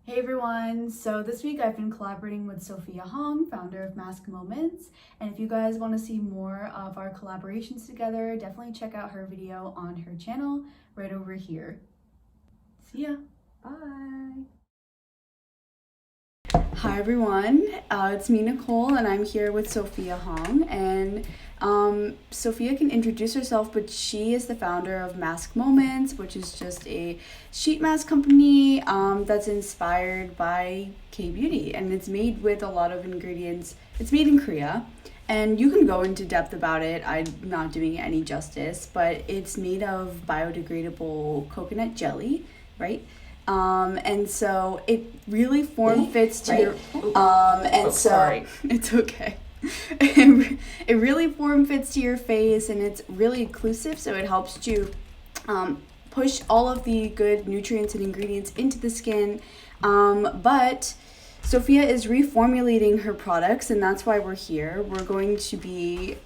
Hey everyone! So this week I've been collaborating with Sophia Hong, founder of Mask Moments. And if you guys want to see more of our collaborations together, definitely check out her video on her channel right over here. See ya! Bye! Hi everyone, it's me Nicole and I'm here with Sophia Hong, and Sophia can introduce herself, but she is the founder of Mask Moments, which is just a sheet mask company that's inspired by K-beauty, and it's made with a lot of ingredients. It's made in Korea, and you can go into depth about it. I'm not doing it any justice, but it's made of biodegradable coconut jelly, right? And so it really form fits to your, sorry. It's okay. It really form fits to your face, and it's really inclusive, so it helps to push all of the good nutrients and ingredients into the skin. But Sophia is reformulating her products, and that's why we're here. We're going to be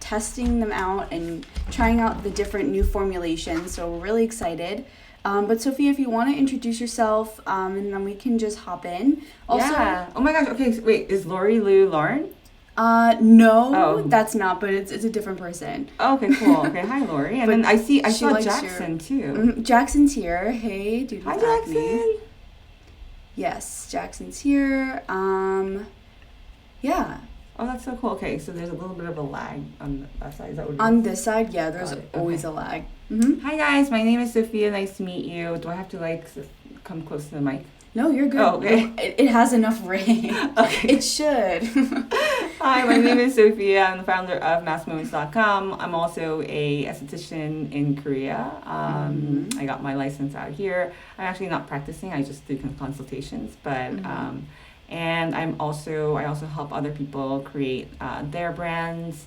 testing them out and trying out the different new formulations, so we're really excited. But Sophia, if you want to introduce yourself, and then we can just hop in. Also, yeah. Oh my gosh. Okay. So wait. Is Lori Lou Lauren? No, that's not. But it's a different person. Oh, okay. Cool. Okay. Hi, Lori. And then I saw Jackson too. Jackson's here. Hey, dude. Hi, Jackson. Acne. Yes, Jackson's here. Yeah. Oh, that's so cool. Okay, so there's a little bit of a lag on that side. Is that what it is? On this side, yeah, there's always a lag. Mm-hmm. Hi guys, my name is Sophia. Nice to meet you. Do I have to come close to the mic? No, you're good. Oh, okay. It has enough range. Okay. It should. Hi, my name is Sophia. I'm the founder of maskmoments.com. I'm also a esthetician in Korea. I got my license out here. I'm actually not practicing. I just do consultations, but and I also help other people create their brands,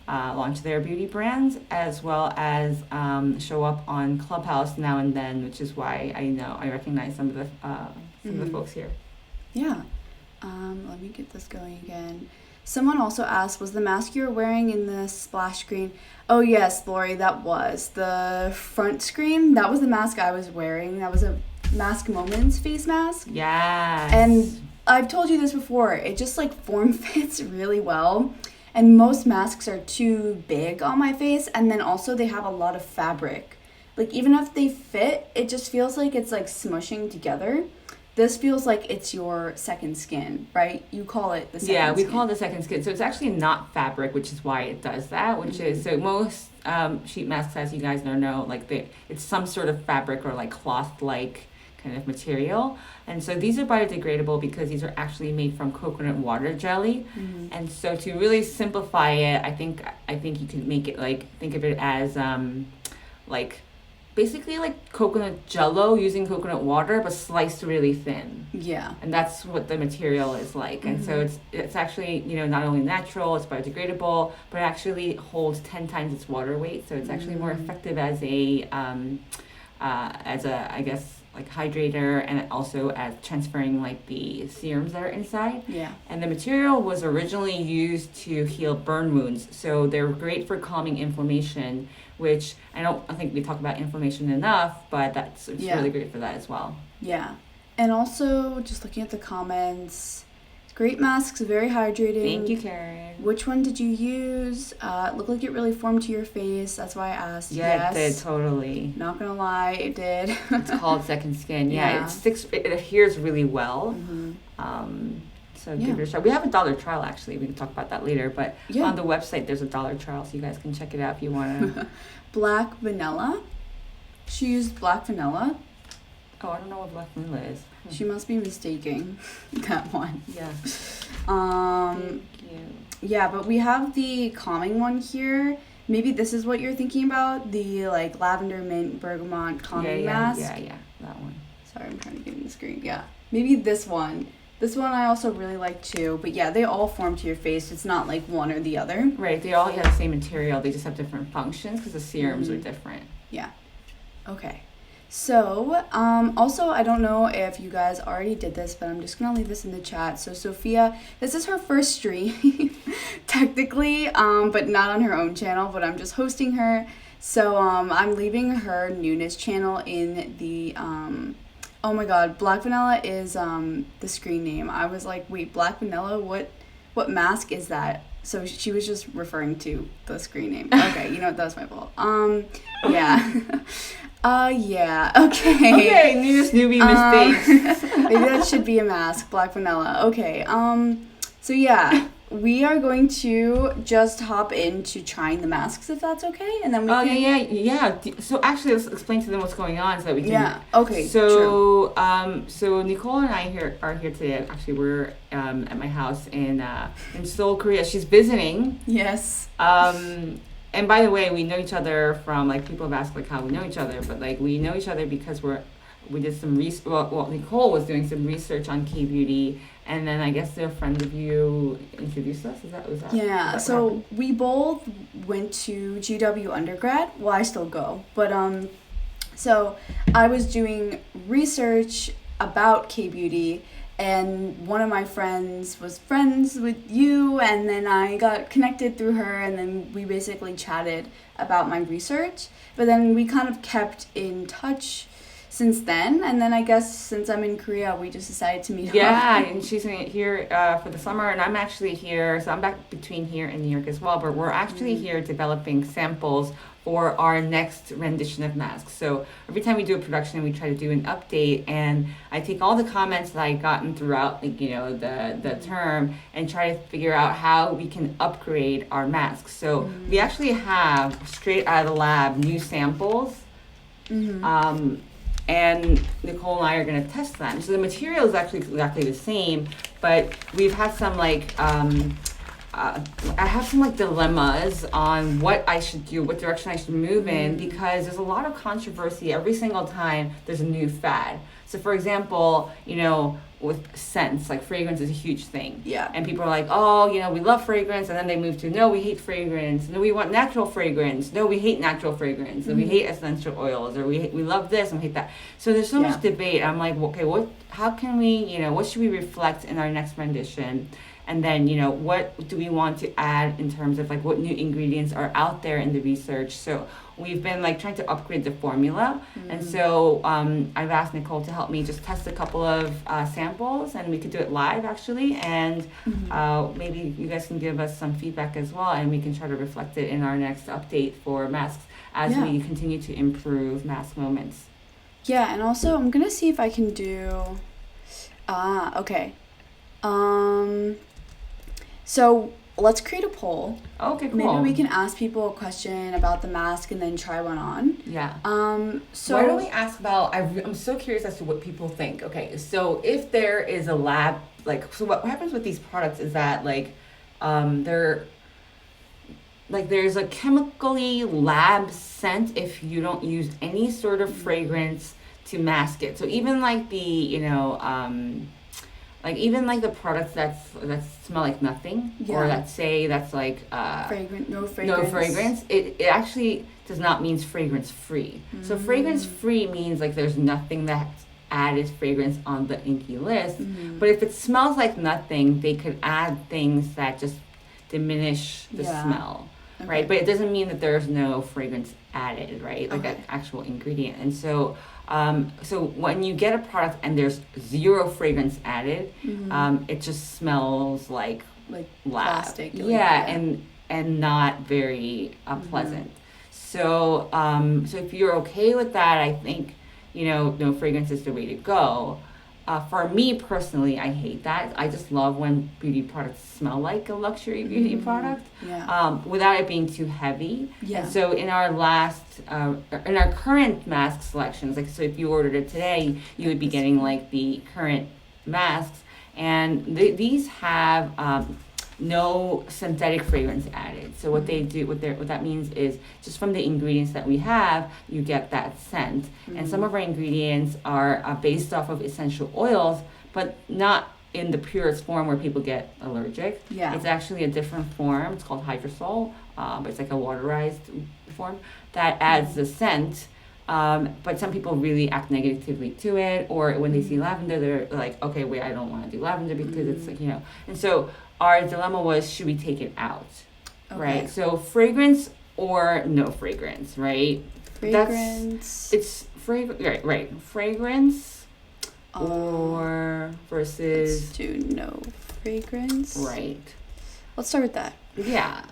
launch their beauty brands, as well as show up on Clubhouse now and then, which is why I recognize some of the folks here. Yeah. Let me get this going again. Someone also asked, was the mask you were wearing in the splash screen? Oh yes, Lori, that was the front screen. That was the mask I was wearing. That was a Mask Moments face mask. Yes. And I've told you this before. It just form fits really well. And most masks are too big on my face, and then also they have a lot of fabric. Even if they fit, it just feels like it's smushing together. This feels like it's your second skin, right? You call it the second skin. Yeah, we call it the second skin. So it's actually not fabric, which is why it does that, which is, so most sheet masks, as you guys know, it's some sort of fabric or cloth-like kind of material. And so these are biodegradable because these are actually made from coconut water jelly. And so to really simplify it, I think you can make it think of it as basically coconut jello using coconut water, but sliced really thin. Yeah. And that's what the material is like. And so it's actually, not only natural, it's biodegradable, but it actually holds 10 times its water weight. So it's actually more effective as a I guess, hydrator, and also as transferring the serums that are inside. Yeah. And the material was originally used to heal burn wounds, so they're great for calming inflammation, which I think we talk about inflammation enough, but it's really great for that as well. Yeah. And also, just looking at the comments, great masks, very hydrating. Thank you, Karen. Which one did you use? It looked like it really formed to your face. That's why I asked. Yeah, yes. It did, totally. Not gonna lie, it did. It's called Second Skin. Yeah, it adheres really well. So give it a shot. We have a $1 trial, actually. We can talk about that later. But on the website, there's a $1 trial, so you guys can check it out if you want to. Black vanilla. She used black vanilla. Oh, I don't know what black vanilla is. She must be mistaking that one. Yeah. Thank you. Yeah, but we have the calming one here. Maybe this is what you're thinking about, the lavender mint bergamot calming mask. Yeah, that one. Sorry, I'm trying to get in the screen. Yeah, maybe this one. This one I also really like too. But yeah, they all form to your face. It's not one or the other. Right. They all have the same material. They just have different functions because the serums are different. Yeah. Okay. So, also, I don't know if you guys already did this, but I'm just going to leave this in the chat. So, Sophia, this is her first stream, technically, but not on her own channel, but I'm just hosting her. So, I'm leaving her newness channel in the Oh my god, Black Vanilla is the screen name. I was like, wait, Black Vanilla? What mask is that? So she was just referring to the screen name. Okay, you know what, that was my fault. Yeah. Yeah, okay. Okay, newbie mistakes. Maybe that should be a mask, Black Vanilla. Okay, so yeah, we are going to just hop into trying the masks if that's okay, and then we can... yeah. So actually, let's explain to them what's going on so that we can... Yeah, okay, So, so Nicole and I are here today. Actually, we're at my house in Seoul, Korea. She's visiting. Yes. And by the way, we know each other from, like, people have asked, like, how we know each other, but, like, we know each other because we did some research. Well, Nicole was doing some research on K-beauty, and then I guess a friend of you introduced us. Was that? Yeah. So we both went to GW undergrad. Well, I still go, but so I was doing research about K-beauty. And one of my friends was friends with you, and then I got connected through her, and then we basically chatted about my research. But then we kind of kept in touch since then, and then I guess since I'm in Korea, we just decided to meet up. Yeah, and she's here for the summer, and I'm actually here, so I'm back between here and New York as well, but we're actually here developing samples for our next rendition of masks. So every time we do a production, we try to do an update, and I take all the comments that I've gotten throughout, like, you know, the term, and try to figure out how we can upgrade our masks. So we actually have, straight out of the lab, new samples. And Nicole and I are going to test them. So the material is actually exactly the same, but we've had some, like, I have some, like, dilemmas on what I should do, what direction I should move in, because there's a lot of controversy every single time there's a new fad. So, for example, you know, with scents, like, fragrance is a huge thing. Yeah. And people are like, oh, you know, we love fragrance, and then they move to, no, we hate fragrance, no, we want natural fragrance, no, we hate natural fragrance, and we hate essential oils, or we love this and we hate that. So there's so much debate. I'm like, okay, how can we, you know, what should we reflect in our next rendition? And then, you know, what do we want to add in terms of, like, what new ingredients are out there in the research? So we've been, like, trying to upgrade the formula. And so I've asked Nicole to help me just test a couple of samples, and we could do it live, actually. And maybe you guys can give us some feedback as well, and we can try to reflect it in our next update for masks as we continue to improve mask moments. Yeah, and also I'm going to see if I can do... okay. So let's create a poll. Okay, cool. Maybe we can ask people a question about the mask and then try one on. Yeah. So why don't we ask about? I'm so curious as to what people think. Okay, so if there is a lab, like, so what happens with these products is that, like, they're, like, there's a chemically lab scent if you don't use any sort of fragrance to mask it. So even, like, the, you know, like, even, like, the products that smell like nothing, or that say that's, like, no fragrance. It actually does not mean fragrance free. So fragrance free means, like, there's nothing that's added fragrance on the inky list. But if it smells like nothing, they could add things that just diminish the smell, right? But it doesn't mean that there's no fragrance added, right? Like an actual ingredient. And so so when you get a product and there's zero fragrance added, it just smells like lab. Plastic. And not very pleasant. So so if you're okay with that, I think, you know, no fragrance is the way to go. For me personally, I hate that. I just love when beauty products smell like a luxury beauty product, without it being too heavy. Yeah. And so in our in our current mask selections, like, so if you ordered it today, you would be getting, like, the current masks, and these have no synthetic fragrance added. So what they do, what that means is, just from the ingredients that we have, you get that scent. And some of our ingredients are based off of essential oils, but not in the purest form where people get allergic. Yeah. It's actually a different form. It's called hydrosol, but it's like a waterized form that adds the scent. But some people really act negatively to it, or when they see lavender, they're like, okay, wait, I don't want to do lavender because it's, like, you know. And so our dilemma was, should we take it out, right? So fragrance or no fragrance, right? Fragrance. It's fragrance, right? Fragrance or versus... Let's do no fragrance. Right. Let's start with that. Yeah.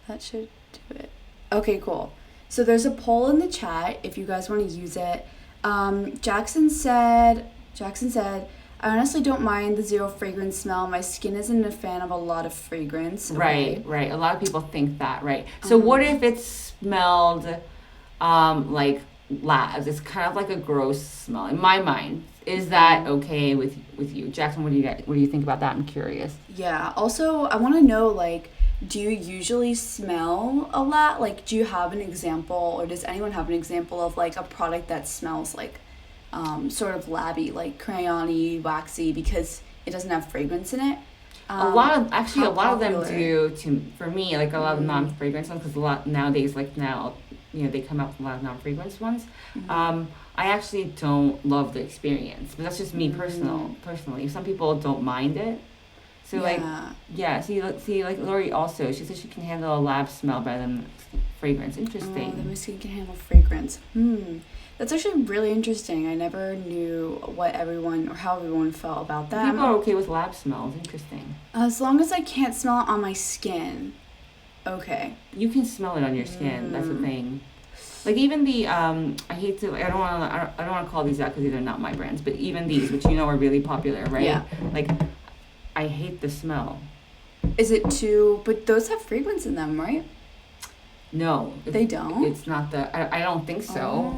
That should do it. Okay, cool. So there's a poll in the chat if you guys want to use it. Jackson said, I honestly don't mind the zero fragrance smell. My skin isn't a fan of a lot of fragrance. Okay. Right. A lot of people think that, right? So what if it smelled like labs? It's kind of like a gross smell in my mind. Is that okay with you? Jackson, what do you think about that? I'm curious. Yeah. Also, I want to know, like, do you usually smell a lot? Like, do you have an example, or does anyone have an example of, like, a product that smells, like, sort of labby, like crayon-y, waxy, because it doesn't have fragrance in it? A lot of them do, for me, like, a lot of non-fragrance ones, because a lot nowadays, like, now, they come out with a lot of non-fragrance ones. I actually don't love the experience, but that's just me personally. Some people don't mind it. So, see, like Lori also, she said she can handle a lab smell better than fragrance. Interesting. Oh, the skin can handle fragrance. That's actually really interesting. I never knew how everyone felt about that. People are okay with lab smells. Interesting. As long as I can't smell it on my skin. Okay. You can smell it on your skin. That's the thing. Like even the I don't want to call these out because these are not my brands, but even these, which are really popular, right? Yeah. Like, I hate the smell. Is it too? But those have fragrance in them, right? No, they don't. It's not I don't think so.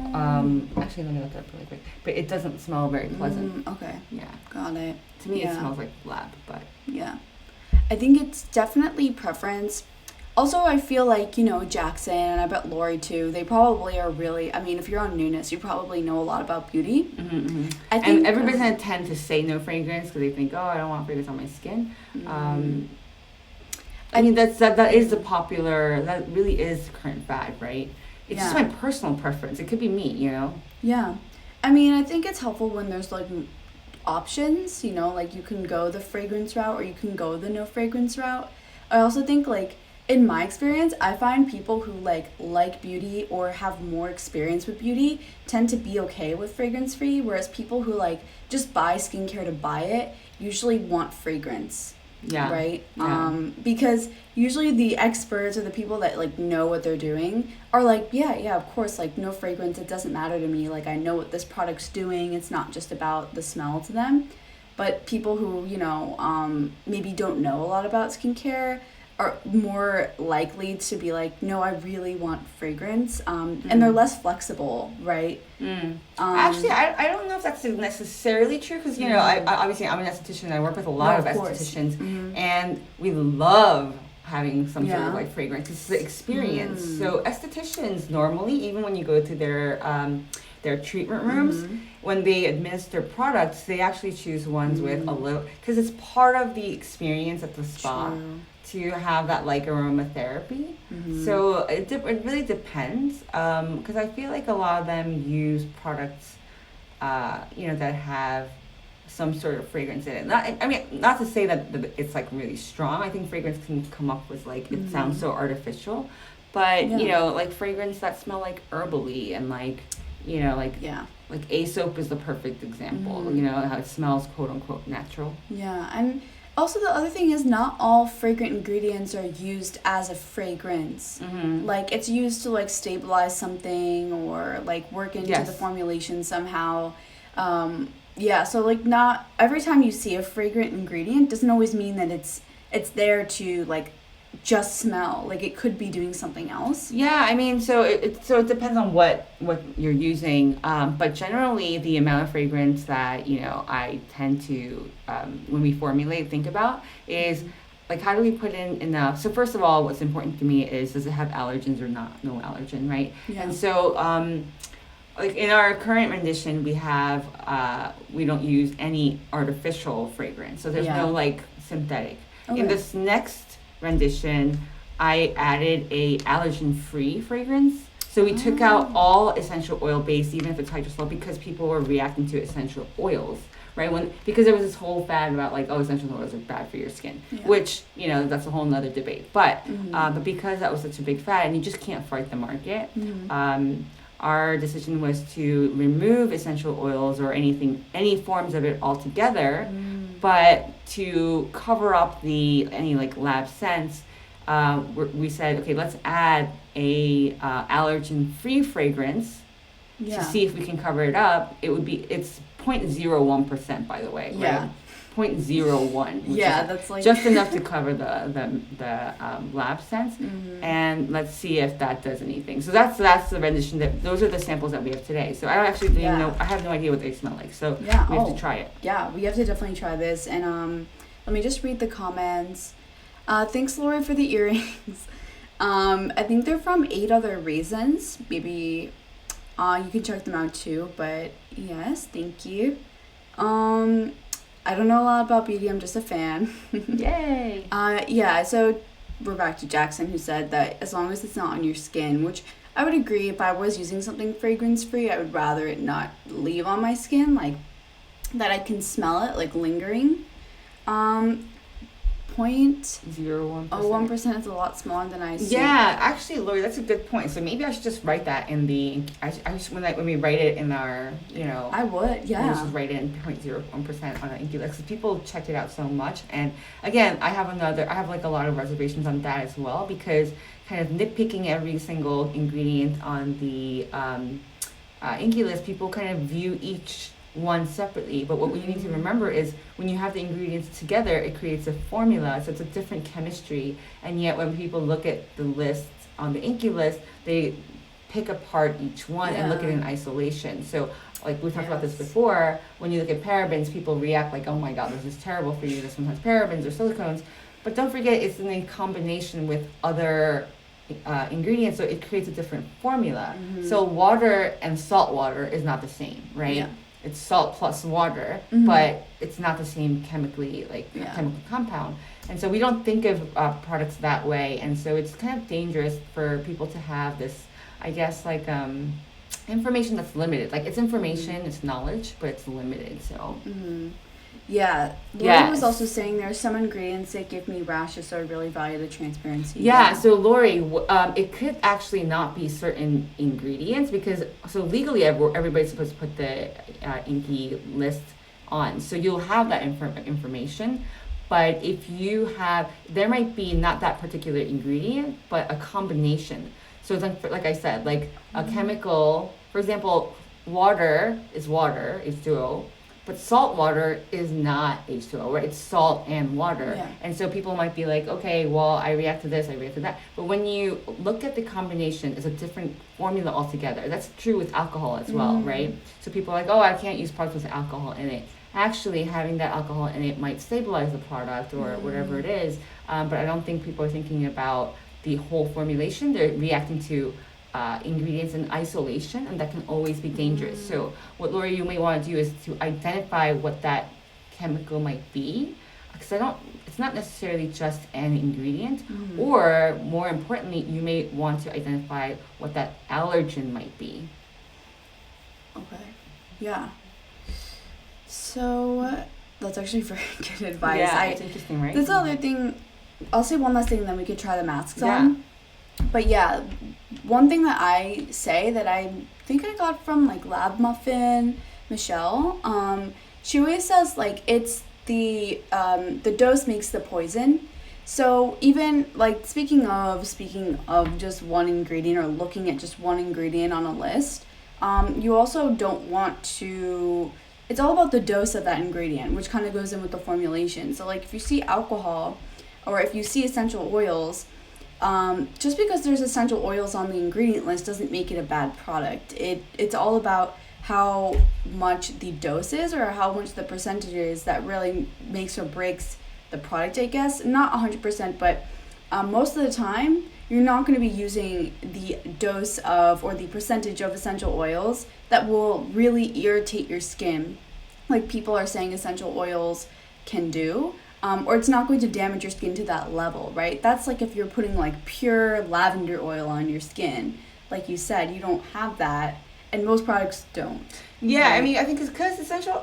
Actually, let me look it up really quick. But it doesn't smell very pleasant. Okay. Yeah. Got it. To me, it smells like lab, but yeah, I think it's definitely preference. Also, I feel like, Jackson, and I bet Lori too, they probably are really, I mean, if you're on newness, you probably know a lot about beauty. I think, and everybody's going to tend to say no fragrance because they think, I don't want fragrance on my skin. I mean, that is that really is the current fad, right? It's just my personal preference. It could be me, Yeah. I mean, I think it's helpful when there's, like, options, like you can go the fragrance route or you can go the no fragrance route. I also think, like, in my experience, I find people who like beauty or have more experience with beauty tend to be okay with fragrance free, whereas people who just buy skincare to buy it usually want fragrance. Yeah. Right? Yeah. Because usually the experts or the people that know what they're doing are yeah, of course, no fragrance, it doesn't matter to me. I know what this product's doing. It's not just about the smell to them. But people who, maybe don't know a lot about skincare are more likely to be no, I really want fragrance, and they're less flexible, right? Actually, I don't know if that's necessarily true because I obviously I'm an esthetician and I work with a lot of estheticians, and we love having some sort of fragrance. It's the experience. So estheticians normally, even when you go to their treatment rooms, when they administer products, they actually choose ones with a little, because it's part of the experience at the spa. To have that aromatherapy. So it really depends because I feel like a lot of them use products that have some sort of fragrance in it. Not to say that it's really strong. I think fragrance can come up with it sounds so artificial, but fragrance that smell herbally and Aesop is the perfect example. How it smells quote unquote natural. Yeah, and also, the other thing is not all fragrant ingredients are used as a fragrance. It's used to stabilize something or work into the formulation somehow. So not every time you see a fragrant ingredient doesn't always mean that it's there to just smell. It could be doing something else. Yeah, I mean, so it depends on what you're using. But generally, the amount of fragrance that I tend to when we formulate think about is how do we put in enough. So first of all, what's important to me is does it have allergens or not? No allergen, right? Yeah. And so in our current rendition, we have we don't use any artificial fragrance. So there's no synthetic. Okay. In this next rendition, I added a allergen-free fragrance. So we took out all essential oil based, even if it's hydrosol, because people were reacting to essential oils, right? Because there was this whole fad about essential oils are bad for your skin, which that's a whole nother debate. But but because that was such a big fad, and you just can't fight the market, our decision was to remove essential oils or any forms of it altogether, but to cover up any like lab scents, we said, okay, let's add a allergen-free fragrance to see if we can cover it up. It's 0.01%, by the way, right? 0.01, which is that's like just enough to cover the lab scents, and let's see if that does anything. So that's the rendition. Those are the samples that we have today. So I actually didn't know. I have no idea what they smell like. So we have to try it. Yeah, we have to definitely try this. And let me just read the comments. Thanks, Lori, for the earrings. I think they're from 8 Other Reasons. Maybe you can check them out too. But yes, thank you. I don't know a lot about beauty. I'm just a fan. Yay! So we're back to Jackson, who said that as long as it's not on your skin, which I would agree. If I was using something fragrance-free, I would rather it not leave on my skin, like that I can smell it, like lingering. 0.01% is a lot smaller than I assumed. Yeah, actually, Lori, that's a good point. So maybe I should just write that in when we write it in our, I would, yeah. We'll just write in 0.01% on an Inky List, because people checked it out so much. And again, I have like a lot of reservations on that as well, because kind of nitpicking every single ingredient on the Inky List, people kind of view each one separately. But what we need to remember is when you have the ingredients together, it creates a formula, so it's a different chemistry. And yet when people look at the lists on the Inky List, they pick apart each one and look at it in isolation. So like we talked about this before, when you look at parabens, people react like, oh my god, this is terrible for you, this one has parabens or silicones. But don't forget, it's in a combination with other ingredients, so it creates a different formula. So water and salt water is not the same, right? It's salt plus water, but it's not the same chemically, chemical compound. And so we don't think of products that way. And so it's kind of dangerous for people to have this, I guess, information that's limited. Like, it's information, it's knowledge, but it's limited, so. Yeah. Lori was also saying there are some ingredients that give me rashes, so I really value the transparency. Yeah, so Lori, it could actually not be certain ingredients, because, so legally everybody's supposed to put the Inky List on. So you'll have that information, but if you have, there might be not that particular ingredient, but a combination. So like I said, like a chemical, for example, water is water, H2O. But salt water is not H2O, right? It's salt and water. And so people might be like, okay, well, I react to this, I react to that. But when you look at the combination, it's a different formula altogether. That's true with alcohol as well, right? So people are like, oh, I can't use products with alcohol in it. Actually, having that alcohol in it might stabilize the product or whatever it is. But I don't think people are thinking about the whole formulation. They're reacting to ingredients in isolation, and that can always be dangerous. So what, Lori, you may want to do is to identify what that chemical might be, because it's not necessarily just an ingredient, or more importantly, you may want to identify what that allergen might be. Okay. Yeah. So that's actually very good advice. Yeah, it's interesting, right? That's the other thing. I'll say one last thing, then we could try the masks on. But yeah, one thing that I say that I think I got from like Lab Muffin Michelle, she always says like it's the dose makes the poison. So even like speaking of just one ingredient or looking at just one ingredient on a list, you also don't want to. It's all about the dose of that ingredient, which kind of goes in with the formulation. So like if you see alcohol, or if you see essential oils. Just because there's essential oils on the ingredient list doesn't make it a bad product. It's all about how much the dose is, or how much the percentage is, that really makes or breaks the product, I guess. Not 100%, but most of the time, you're not going to be using the dose of, or the percentage of essential oils that will really irritate your skin, like people are saying essential oils can do. Or it's not going to damage your skin to that level, right? That's like if you're putting like pure lavender oil on your skin. Like you said, you don't have that, and most products don't. Yeah, right? I mean, I think it's because essential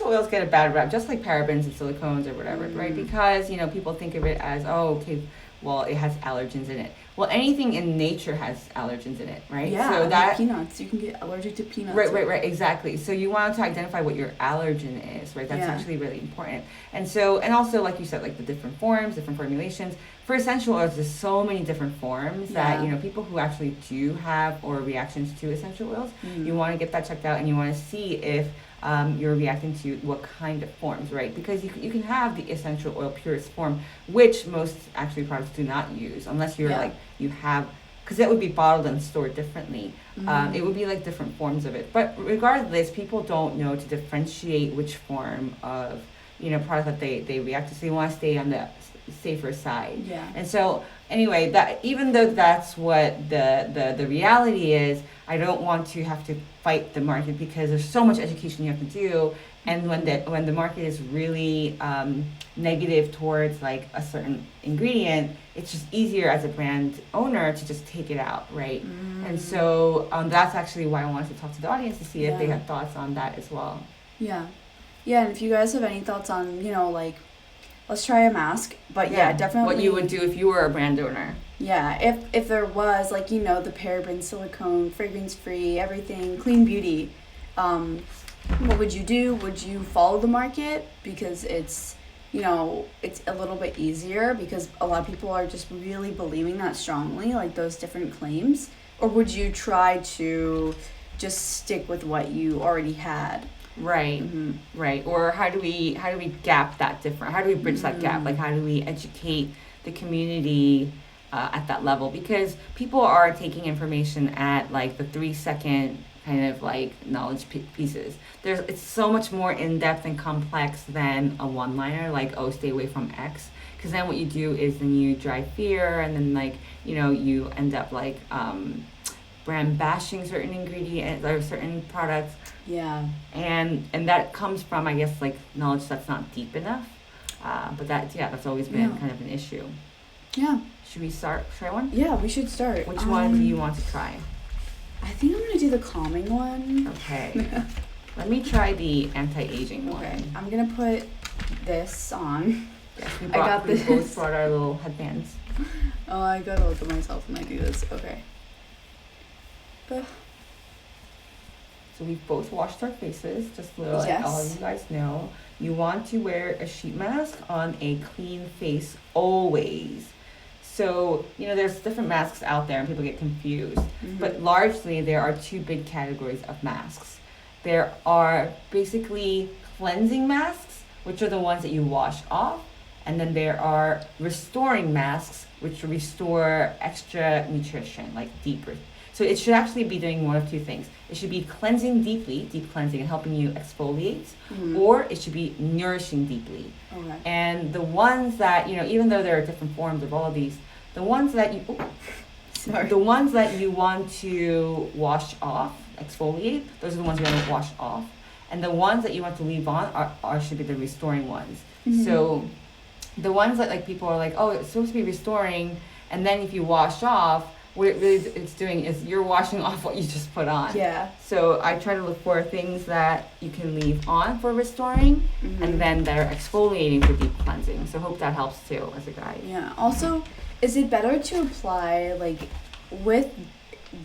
oils get a bad rap, just like parabens and silicones or whatever, right? Because, people think of it as, oh, okay, well, it has allergens in it. Well, anything in nature has allergens in it, right? Yeah, so like peanuts. You can get allergic to peanuts. Right, exactly. So you want to identify what your allergen is, right? That's actually really important. And so, and also, like you said, like the different forms, different formulations. For essential oils, there's so many different forms that, you know, people who actually do have or reactions to essential oils, you want to get that checked out, and you want to see if you're reacting to what kind of forms, right? Because you can have the essential oil purest form, which most actually products do not use, unless you're like, you have, because that would be bottled and stored differently. It would be like different forms of it. But regardless, people don't know to differentiate which form of, you know, product that they react to. So you want to stay on the safer side. Yeah. And so anyway, that even though that's what the reality is, I don't want to have to fight the market, because there's so much education you have to do. And when the market is really negative towards like a certain ingredient, it's just easier as a brand owner to just take it out, right? And so that's actually why I wanted to talk to the audience to see if they have thoughts on that as well. Yeah. And if you guys have any thoughts on, you know, like, let's try a mask. But definitely. What you would do if you were a brand owner. Yeah, if there was, like, you know, the paraben, silicone, fragrance-free, everything, clean beauty, what would you do? Would you follow the market? Because it's, you know, it's a little bit easier because a lot of people are just really believing that strongly, like those different claims. Or would you try to just stick with what you already had? Right, right. Or how do we gap that different? How do we bridge that gap? Like, how do we educate the community at that level? Because people are taking information at like the 3-second kind of like knowledge pieces. It's so much more in depth and complex than a one-liner like, oh, stay away from X. Because then what you do is then you drive fear, and then like, you know, you end up like brand bashing certain ingredients or certain products. Yeah. And that comes from, I guess, like knowledge that's not deep enough. But that's always been kind of an issue. Yeah. Should we try one? Yeah, we should start. Which one do you want to try? I think I'm going to do the calming one. Okay. Let me try the anti-aging one. Okay. I'm going to put this on. Yes, we both brought our little headbands. Oh, I got to look at myself when I do this. Okay. So we've both washed our faces, just to let all of you guys know. You want to wear a sheet mask on a clean face always. So, you know, there's different masks out there and people get confused. But largely, there are two big categories of masks. There are basically cleansing masks, which are the ones that you wash off. And then there are restoring masks, which restore extra nutrition, like deeper. So it should actually be doing one of two things. It should be cleansing deeply, deep cleansing, and helping you exfoliate, or it should be nourishing deeply. Okay. And the ones that, you know, even though there are different forms of all of these, the ones that you want to wash off, exfoliate, those are the ones you want to wash off. And the ones that you want to leave on should be the restoring ones. So the ones that like people are like, oh, it's supposed to be restoring, and then if you wash off, what it really it's doing is you're washing off what you just put on. Yeah. So I try to look for things that you can leave on for restoring, and then that are exfoliating for deep cleansing. So I hope that helps too as a guide. Yeah. Also, is it better to apply like with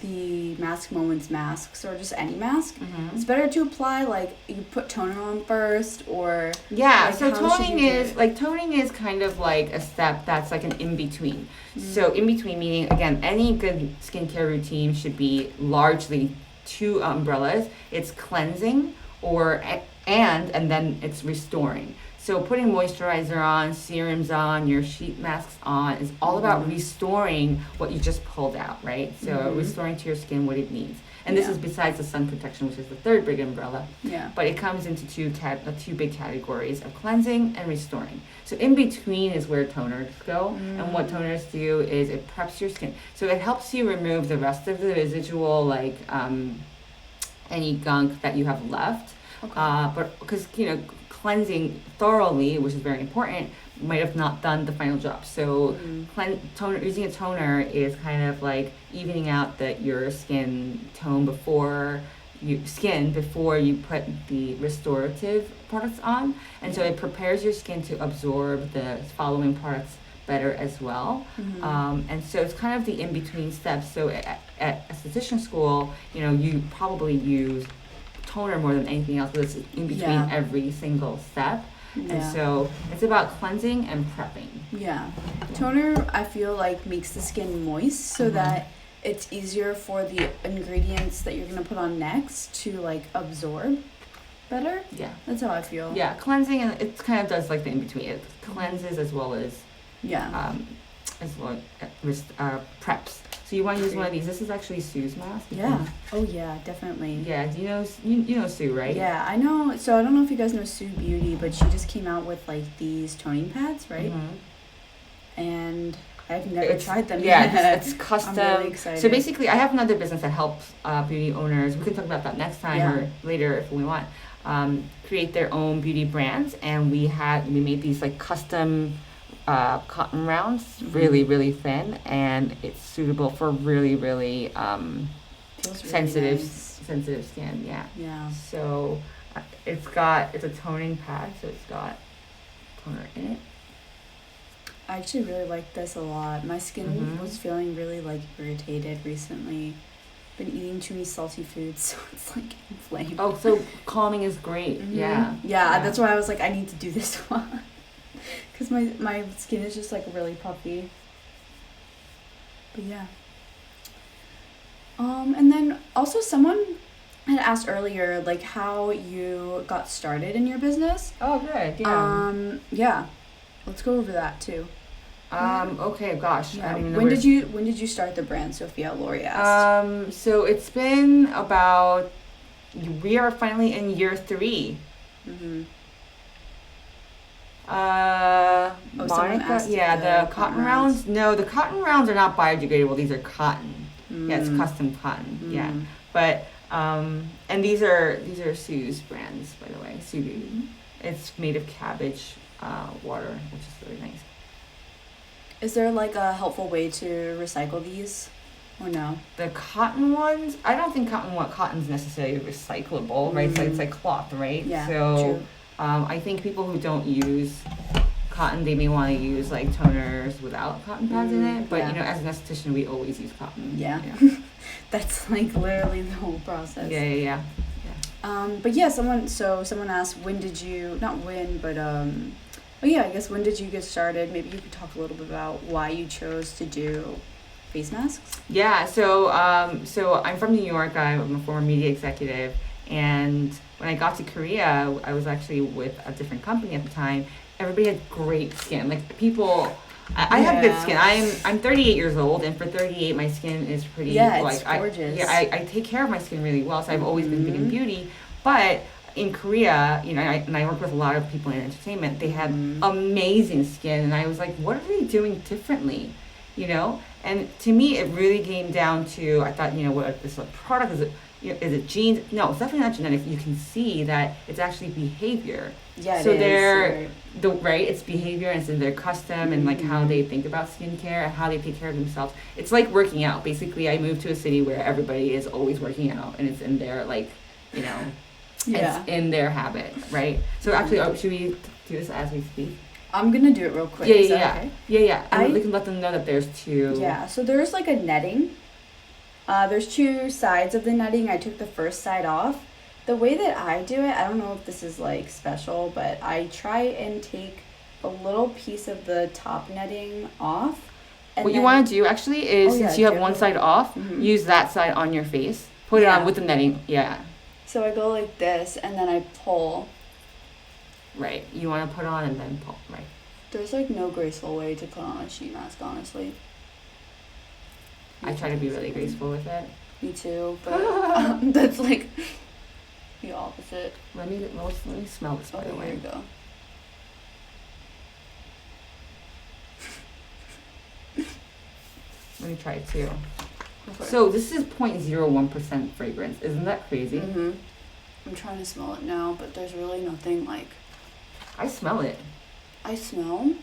the Mask Moments masks or just any mask? It's better to apply like you put toner on first, or like, so toning is kind of like a step that's like an in between. So in between meaning, again, any good skincare routine should be largely two umbrellas. It's cleansing and then it's restoring. So putting moisturizer on, serums on, your sheet masks on is all about restoring what you just pulled out, right? So restoring to your skin what it needs. And this is besides the sun protection, which is the third big umbrella. Yeah. But it comes into two big categories of cleansing and restoring. So in between is where toners go. And what toners do is it preps your skin. So it helps you remove the rest of the residual, like any gunk that you have left. Okay. But because, you know, cleansing thoroughly, which is very important, might have not done the final job. So using a toner is kind of like evening out your skin tone before you put the restorative products on. And so it prepares your skin to absorb the following products better as well. And so it's kind of the in-between steps. So at esthetician school, you know, you probably use toner more than anything else, but it's in between every single step. And so it's about cleansing and prepping. Yeah. Toner, I feel like, makes the skin moist so that it's easier for the ingredients that you're going to put on next to, like, absorb better. Yeah. That's how I feel. Yeah, cleansing, and it kind of does, like, the in-between. It cleanses as well as preps. So you want to use one of these. This is actually Sue's mask. Yeah. Oh, yeah, definitely. Yeah. Do you know you know Sue, right? Yeah, I know. So I don't know if you guys know Sue Beauty, but she just came out with like these toning pads, right? And I've never tried them yet. Yeah, it's custom. I'm really excited. So basically, I have another business that helps beauty owners. We can talk about that next time or later if we want. Create their own beauty brands, and we made these like custom cotton rounds, really thin, and it's suitable for really sensitive skin. Yeah. So it's a toning pad, so it's got toner in it. I actually really like this a lot. My skin was feeling really like irritated recently. Been eating too many salty foods, so it's like inflamed. Oh, so calming is great. Yeah, that's why I was like, I need to do this one. Because my skin is just like really puffy. But yeah. And then also someone had asked earlier like how you got started in your business. Oh, good. Yeah. Yeah. Let's go over that too. Okay, gosh. Yeah. I don't even know when did you start the brand, Sophia? Lori asked. So it's been about, we are finally in year 3. Monica, the cotton rounds. No, the cotton rounds are not biodegradable. These are cotton. Yeah, it's custom cotton. Yeah, but and these are Sue's brands, by the way. Sue Beauty. It's made of cabbage water, which is really nice. Is there like a helpful way to recycle these, or no? The cotton ones, I don't think cotton's necessarily recyclable, right? It's like cloth, right? Yeah. So. True. I think people who don't use cotton, they may want to use like toners without cotton pads in it. But you know, as an esthetician, we always use cotton. Yeah. That's like literally the whole process. Yeah. But yeah, someone asked, when did you, not when, but I guess when did you get started? Maybe you could talk a little bit about why you chose to do face masks. Yeah. So I'm from New York. I'm a former media executive. And when I got to Korea, I was actually with a different company at the time. Everybody had great skin. Like people, I have good skin. I'm 38 years old, and for 38, my skin is pretty. It's gorgeous. I take care of my skin really well. So I've always been big in beauty. But in Korea, you know, I work with a lot of people in entertainment. They had amazing skin, and I was like, what are they doing differently? You know, and to me, it really came down to, I thought, you know, what is a product? Is it genes? No, it's definitely not genetic. You can see that it's actually behavior. Yeah, so it is. It's behavior, and it's in their custom and like how they think about skincare and how they take care of themselves. It's like working out. Basically, I moved to a city where everybody is always working out, and it's in their like, you know, it's in their habit, right? So actually, should we do this as we speak? I'm gonna do it real quick. Yeah. And we can let them know that there's 2. Yeah. So there's like a netting. There's 2 sides of the netting. I took the first side off. The way that I do it, I don't know if this is like special, but I try and take a little piece of the top netting off. And what you want to do actually is, since you have one side off, use that side on your face. Put it on with the netting. Yeah. So I go like this, and then I pull. Right. You want to put on and then pull. Right. There's like no graceful way to put on a sheet mask, honestly. I try to be really graceful with it. Me too, but that's like the opposite. Let me smell this, by the way. Here you go. Let me try it too. So this is 0.01% fragrance. Isn't that crazy? I'm trying to smell it now, but there's really nothing like... I smell it. I smell,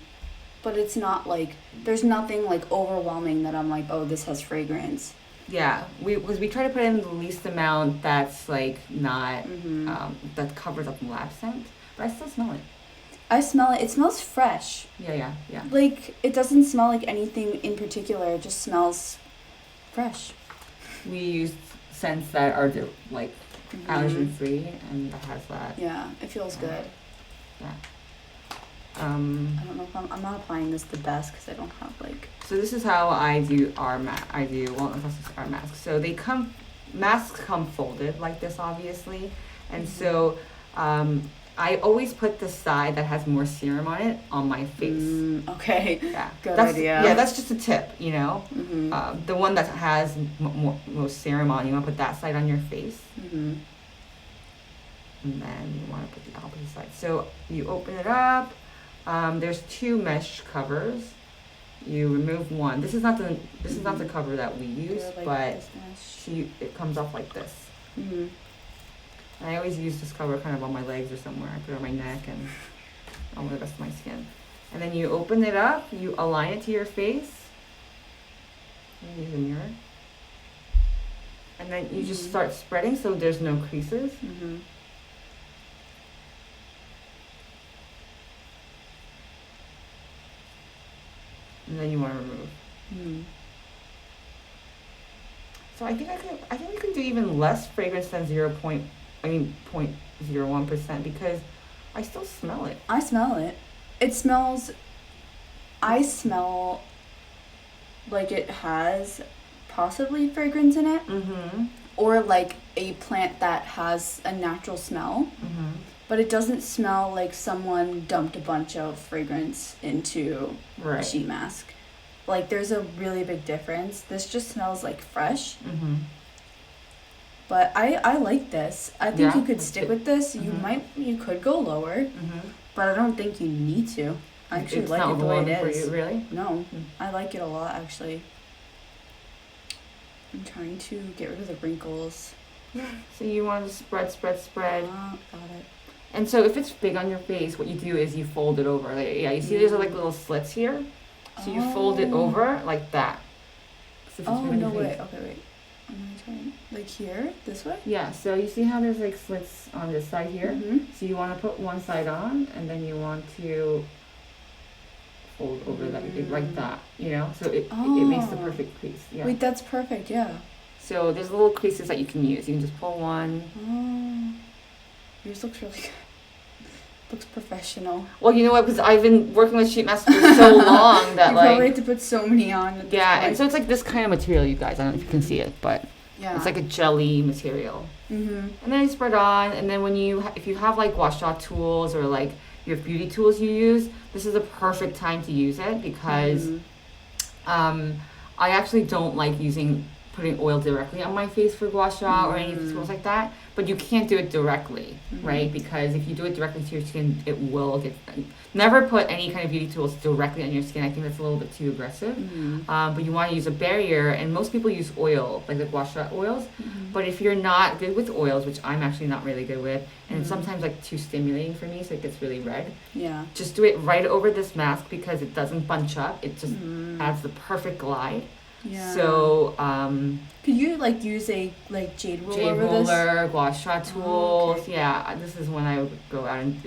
but it's not like... There's nothing like overwhelming that I'm like, oh, this has fragrance. Yeah, because we try to put in the least amount that's like not, that covers up the lab scent, but I still smell it. I smell it. It smells fresh. Yeah. Like, it doesn't smell like anything in particular. It just smells fresh. We use scents that are like allergen free, and that has that. Yeah, it feels good. Yeah. I don't know if I'm not applying this the best because I don't have like. So this is how I do our our masks. So masks come folded like this, obviously, and so I always put the side that has more serum on it on my face. Okay. Yeah. Good idea. Yeah, that's just a tip, you know. Mm-hmm. The one that has most serum on, you want to put that side on your face. Mm-hmm. And then you want to put the opposite side. So you open it up. There's 2 mesh covers. You remove one. This is not the cover that we use, like but it comes off like this. Mm-hmm. And I always use this cover kind of on my legs or somewhere. I put it on my neck and on the rest of my skin. And then you open it up. You align it to your face. Use a mirror. And then you just start spreading so there's no creases. Mm-hmm. And then you want to remove. Mm-hmm. So I think we can do even less fragrance than 0.01% because I still smell it. I smell it. I smell like it has possibly fragrance in it. Mm-hmm. Or like a plant that has a natural smell. Mm-hmm. But it doesn't smell like someone dumped a bunch of fragrance into a sheet mask. Like, there's a really big difference. This just smells like fresh. Mm-hmm. But I like this. I think you could stick with this. You could go lower, but I don't think you need to. I actually like it the way it is. For you, really? No, I like it a lot, actually. I'm trying to get rid of the wrinkles. Yeah. So you want to spread. Got it. And so if it's big on your face, what you do is you fold it over. Like, you see there's like little slits here? So you fold it over like that. So no, wait. Okay, wait. I'm going to try like here? This way? Yeah, so you see how there's like slits on this side here? Mm-hmm. So you want to put one side on, and then you want to fold over that like that, you know? So it makes the perfect crease. Yeah. Wait, that's perfect, yeah. So there's little creases that you can use. You can just pull one. Oh. Yours looks really good. Looks professional. Well, you know what? Because I've been working with sheet masks for so long that you probably have to put so many on. And so it's like this kind of material, you guys. I don't know if you can see it, but it's like a jelly material. Mm-hmm. And then you spread on, and then if you have like wash out tools or like your beauty tools you use, this is a perfect time to use it because I actually don't like putting oil directly on my face for gua sha or any of the tools like that, but you can't do it directly, right? Because if you do it directly to your skin, it will get. Never put any kind of beauty tools directly on your skin. I think that's a little bit too aggressive. But you want to use a barrier, and most people use oil, like the gua sha oils. But if you're not good with oils, which I'm actually not really good with, and it's sometimes like too stimulating for me, so it gets really red. Yeah. Just do it right over this mask because it doesn't bunch up. It just adds the perfect glide. Yeah. So, could you like use a like jade roller jade over roller, gua sha tools. Oh, okay. Yeah, this is when I would go out and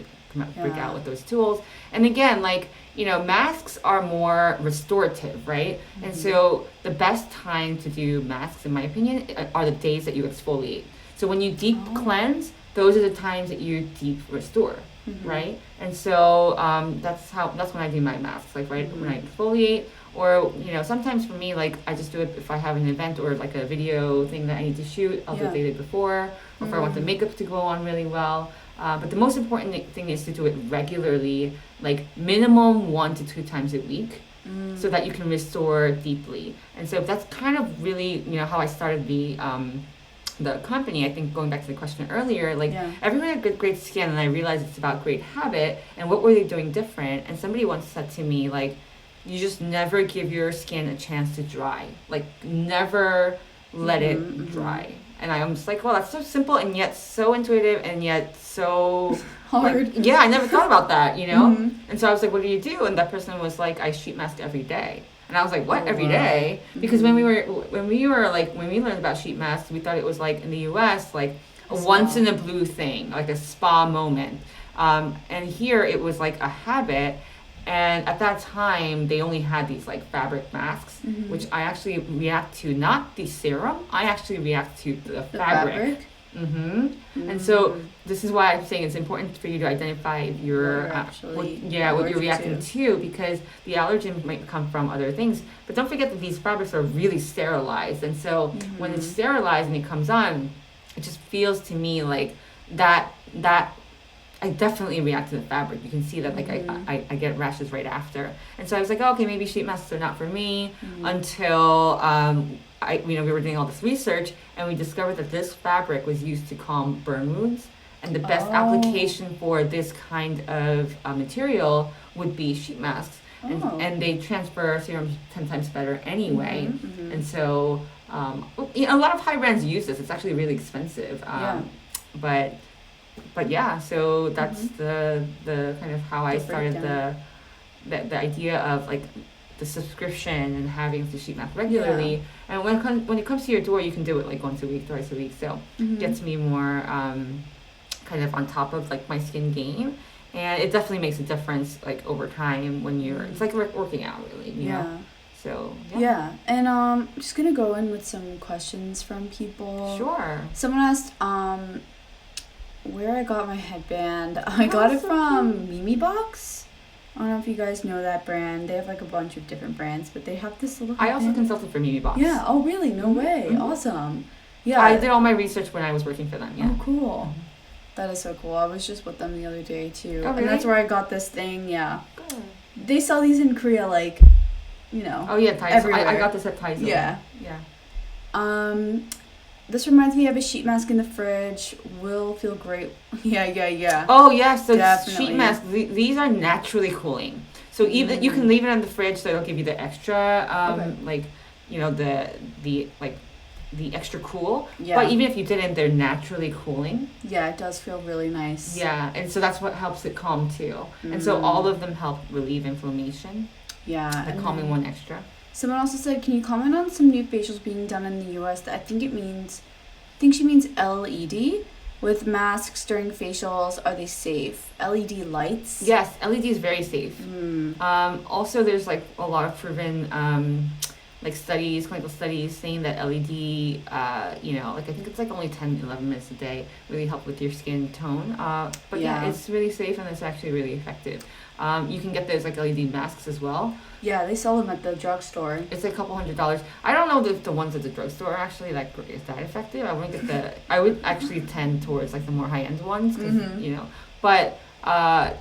freak out with those tools. And again, like, you know, masks are more restorative, right? And so the best time to do masks, in my opinion, are the days that you exfoliate. So when you deep cleanse, those are the times that you deep restore, right? And so that's when I do my masks, like right when I exfoliate. Or, you know, sometimes for me, like, I just do it if I have an event or, like, a video thing that I need to shoot. I'll do it the day before. Or if I want the makeup to go on really well. But the most important thing is to do it regularly, like, minimum 1 to 2 times a week. So that you can restore deeply. And so that's kind of really, you know, how I started the company. I think going back to the question earlier, like, everyone had great skin, and I realized it's about great habit. And what were they doing different? And somebody once said to me, like, you just never give your skin a chance to dry. Like, never let it dry. And I'm just like, well, that's so simple and yet so intuitive and yet so hard. Like, yeah, I never thought about that, you know? And so I was like, what do you do? And that person was like, I sheet mask every day. And I was like, what, every day? Because when we learned about sheet masks, we thought it was like in the US, like a once in a blue thing, like a spa moment. And here it was like a habit. And at that time, they only had these like fabric masks, which I actually react to, not the serum. I actually react to the fabric. And so this is why I'm saying it's important for you to identify your what you're reacting to, because the allergen might come from other things. But don't forget that these fabrics are really sterilized, and so when it's sterilized and it comes on, it just feels to me like that I definitely react to the fabric. You can see that, like, I get rashes right after. And so I was like, oh, okay, maybe sheet masks are not for me, until we were doing all this research, and we discovered that this fabric was used to calm burn wounds. And the best application for this kind of material would be sheet masks. And they transfer serums 10 times better anyway. And so a lot of high brands use this. It's actually really expensive. But yeah, so that's the kind of how I started the idea of like the subscription and having the sheet mask regularly. And when it comes to your door, you can do it like once a week, twice a week. So it gets me more kind of on top of like my skin game. And it definitely makes a difference like over time when you're, it's like working out really, you know? So, yeah. And I'm just going to go in with some questions from people. Sure. Someone asked, where I got my headband. I got it from Mimi Box. I don't know if you guys know that brand. They have like a bunch of different brands, but they have this little headband. I also consulted for Mimi Box. Yeah. Oh, really? No way. Awesome. Yeah. I did all my research when I was working for them. Yeah. Oh, cool. That is so cool. I was just with them the other day too. Oh, really? And that's where I got this thing. Yeah. Good. They sell these in Korea, like, you know. Oh yeah, Taizo. I got this at Taizo. Yeah. Yeah. This reminds me of a sheet mask in the fridge. Will feel great. Yeah. Oh yeah, so definitely. Sheet masks, these are naturally cooling. So even you can leave it in the fridge, so it'll give you the extra, like, you know, the extra cool. Yeah. But even if you didn't, they're naturally cooling. Yeah, it does feel really nice. Yeah, and so that's what helps it calm too. And so all of them help relieve inflammation. Yeah. The calming one extra. Someone also said, can you comment on some new facials being done in the US that I think she means LED with masks during facials. Are they safe? LED lights? Yes, LED is very safe. Also, there's like a lot of proven like clinical studies saying that LED, like I think it's like only 10, 11 minutes a day really help with your skin tone. But yeah, it's really safe and it's actually really effective. You can get those like LED masks as well. Yeah, they sell them at the drugstore. It's like $200. I don't know if the ones at the drugstore are actually like is that effective. I would actually tend towards like the more high end ones, you know. But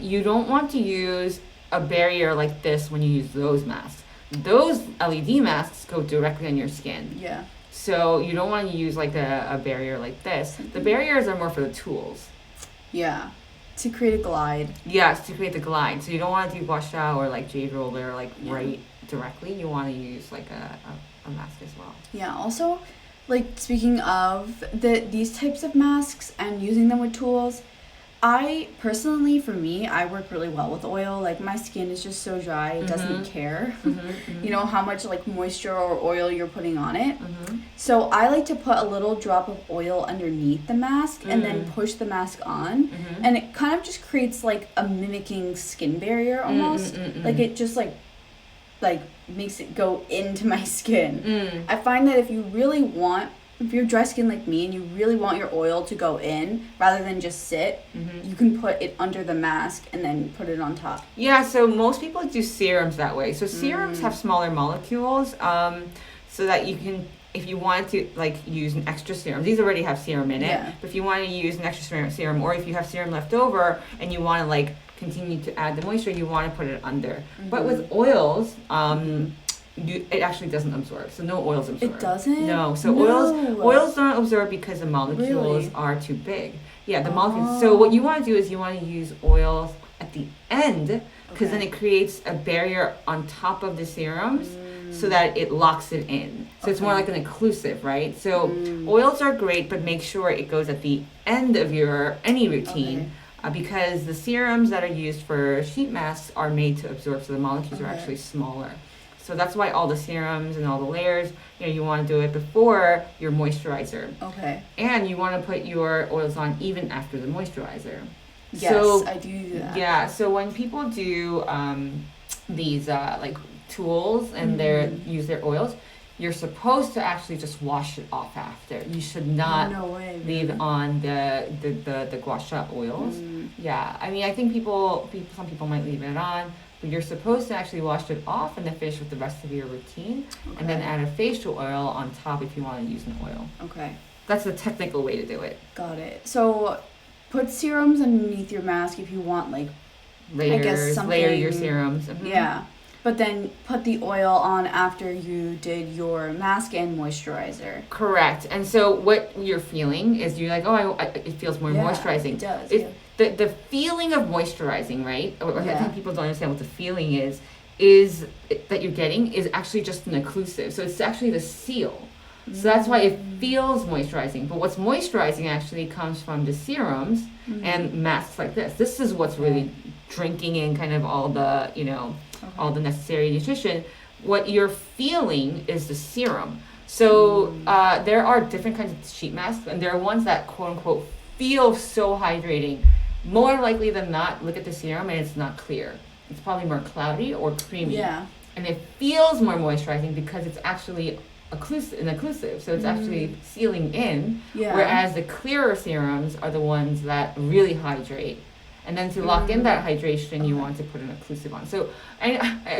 you don't want to use a barrier like this when you use those masks. Those LED masks go directly on your skin. Yeah. So you don't want to use like a barrier like this. The barriers are more for the tools. Yeah. To create a glide. Yes, to create the glide. So you don't want to do wash out or like jade roller like right directly. You want to use like a mask as well. Yeah. Also, like speaking of these types of masks and using them with tools, I personally, for me, I work really well with oil. Like my skin is just so dry, it doesn't care, you know, how much like moisture or oil you're putting on it. So I like to put a little drop of oil underneath the mask and then push the mask on. And it kind of just creates like a mimicking skin barrier almost. Like it just like makes it go into my skin. I find that if you're dry skin like me and you really want your oil to go in rather than just sit, you can put it under the mask and then put it on top. Yeah, so most people do serums that way. So serums have smaller molecules, so that you can, if you wanted to like use an extra serum, these already have serum in it, but if you want to use an extra serum, or if you have serum left over and you want to like continue to add the moisture, you want to put it under. But with oils, it actually doesn't absorb, so no oils absorb. It doesn't? No, so oils don't absorb because the molecules are too big. Yeah, the molecules. So what you want to do is you want to use oils at the end, because then it creates a barrier on top of the serums so that it locks it in. So it's more like an occlusive, right? So oils are great, but make sure it goes at the end of any routine. Because the serums that are used for sheet masks are made to absorb, so the molecules are actually smaller. So that's why all the serums and all the layers, you want to do it before your moisturizer. Okay. And you want to put your oils on even after the moisturizer. Yes, So I do that. yeah, so when people do these like tools and they use their oils, you're supposed to actually just wash it off after. You should not No way. leave Really? on the gua sha oils. Yeah, I mean, I think some people might leave it on, but you're supposed to actually wash it off and then finish with the rest of your routine, and then add a facial oil on top if you want to use an oil. Okay. That's the technical way to do it. Got it. So put serums underneath your mask if you want, like, Layers, layer your something- serums. Mhm. yeah. But then put the oil on after you did your mask and moisturizer. Correct. And so what you're feeling is you're like, oh, it feels more moisturizing. It does. It, the feeling of moisturizing, right? Or I think people don't understand what the feeling that you're getting is actually just an occlusive. So it's actually the seal. So that's why it feels moisturizing. But what's moisturizing actually comes from the serums and masks like this. This is what's really drinking in kind of all the, all the necessary nutrition. What you're feeling is the serum. So there are different kinds of sheet masks, and there are ones that quote unquote feel so hydrating. More likely than not, look at the serum and it's not clear. It's probably more cloudy or creamy. Yeah. And it feels more moisturizing because it's actually occlusive. So it's actually sealing in. Yeah. Whereas the clearer serums are the ones that really hydrate. And then to lock in that hydration, you want to put an occlusive on. So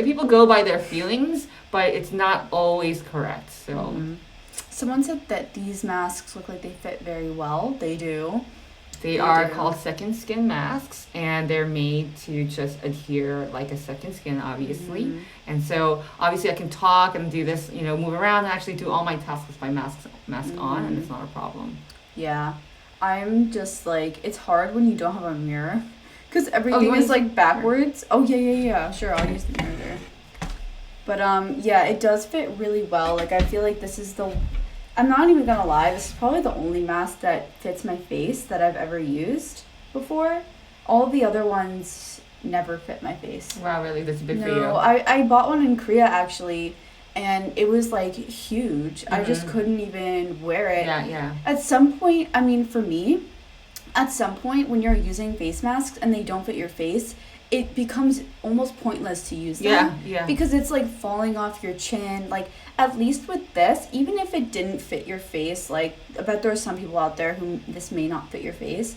people go by their feelings, but it's not always correct. So Someone said that these masks look like they fit very well. They do. They are called second skin masks, and they're made to just adhere like a second skin, obviously. And so obviously I can talk and do this, move around and actually do all my tasks with my mask on, and it's not a problem. Yeah. I'm just like, it's hard when you don't have a mirror because everything is like backwards. Oh, yeah. Sure, I'll use the mirror there. But yeah, it does fit really well. Like, I feel like this is I'm not even gonna lie, this is probably the only mask that fits my face that I've ever used before. All the other ones never fit my face. Wow, really? That's big for you? No, I bought one in Korea actually, and it was like huge. I just couldn't even wear it. Yeah. At some point, I mean, for me, at some point when you're using face masks and they don't fit your face, it becomes almost pointless to use them. Yeah. Because it's like falling off your chin. Like, at least with this, even if it didn't fit your face, like, I bet there are some people out there who this may not fit your face.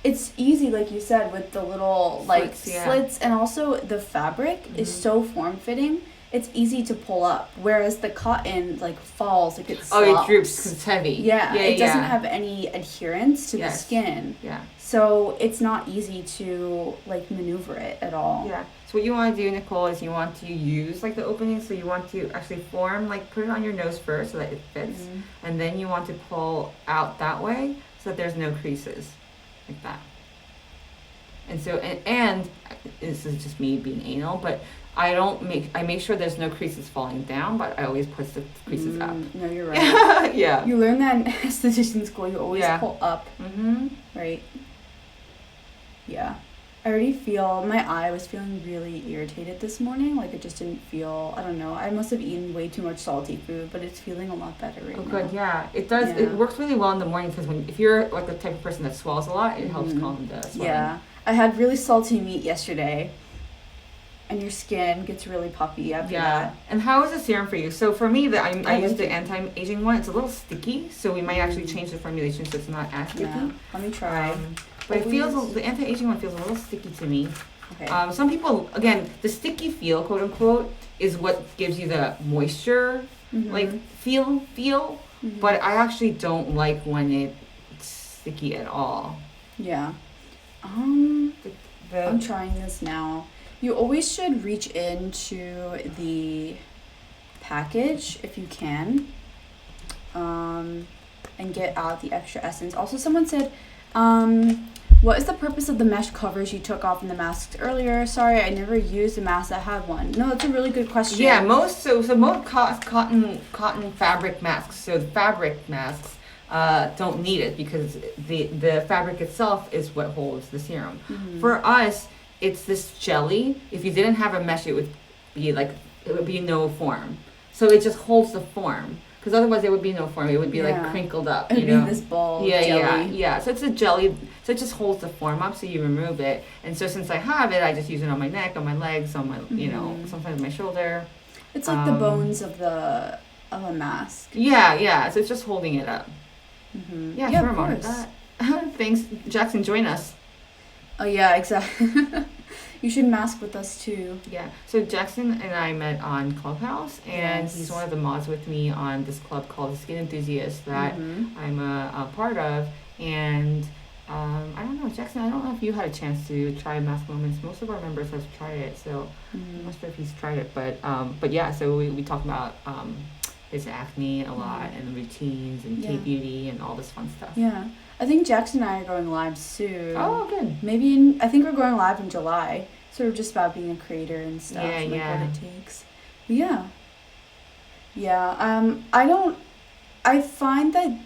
It's easy, like you said, with the little slits, and also the fabric is so form-fitting. It's easy to pull up, whereas the cotton like falls, like it slops. Oh, it droops because it's heavy. Yeah, it doesn't have any adherence to the skin. Yeah. So it's not easy to like maneuver it at all. Yeah. So what you want to do, Nicole, is you want to use like the opening. So you want to actually put it on your nose first so that it fits, and then you want to pull out that way so that there's no creases, like that. And so and this is just me being anal, but I make sure there's no creases falling down, but I always put the creases up. No, you're right. Yeah. You learn that in esthetician school. You always pull up. Right. Yeah. I already my eye was feeling really irritated this morning. Like, it just didn't feel, I don't know. I must have eaten way too much salty food, but it's feeling a lot better right now. Oh, good. Yeah. It does. Yeah. It works really well in the morning because if you're like the type of person that swells a lot, it helps calm the swelling. Yeah. I had really salty meat yesterday. And your skin gets really puffy after that. And how is the serum for you? So for me, I use the anti-aging one. It's a little sticky, so we might actually change the formulation so it's not as sticky. Yeah. Let me try. But the anti-aging one feels a little sticky to me. Okay. Some people, again, the sticky feel, quote unquote, is what gives you the moisture, like feel. But I actually don't like when it's sticky at all. Yeah. I'm trying this now. You always should reach into the package if you can, and get out the extra essence. Also, someone said, what is the purpose of the mesh covers you took off in the masks earlier? Sorry, I never used a mask that had one. No, that's a really good question. Yeah, most cotton fabric masks. So the fabric masks don't need it because the fabric itself is what holds the serum. For us, it's this jelly. If you didn't have a mesh, it would be no form. So it just holds the form. because otherwise there would be no form. It would be like crinkled up. It'd you know, be this ball. yeah, jelly. yeah. So it's a jelly. So it just holds the form up. So you remove it, and so since I have it, I just use it on my neck, on my legs, on my you know, sometimes my shoulder. It's like the bones of a mask. Yeah. So it's just holding it up. Yeah, sure, of Mark. course. Thanks, Jackson. Join us. Oh yeah, exactly. You should mask with us too. Yeah. So Jackson and I met on Clubhouse, and he's one of the mods with me on this club called the Skin Enthusiasts that I'm a part of. And I don't know, Jackson. I don't know if you had a chance to try Mask Moments. Most of our members have tried it, so I'm not sure if he's tried it. But yeah. So we talked about his acne a lot and routines and K-beauty and all this fun stuff. Yeah. I think Jackson and I are going live soon. Oh, good. Maybe I think we're going live in July. Sort of just about being a creator and stuff, what it takes. But I find that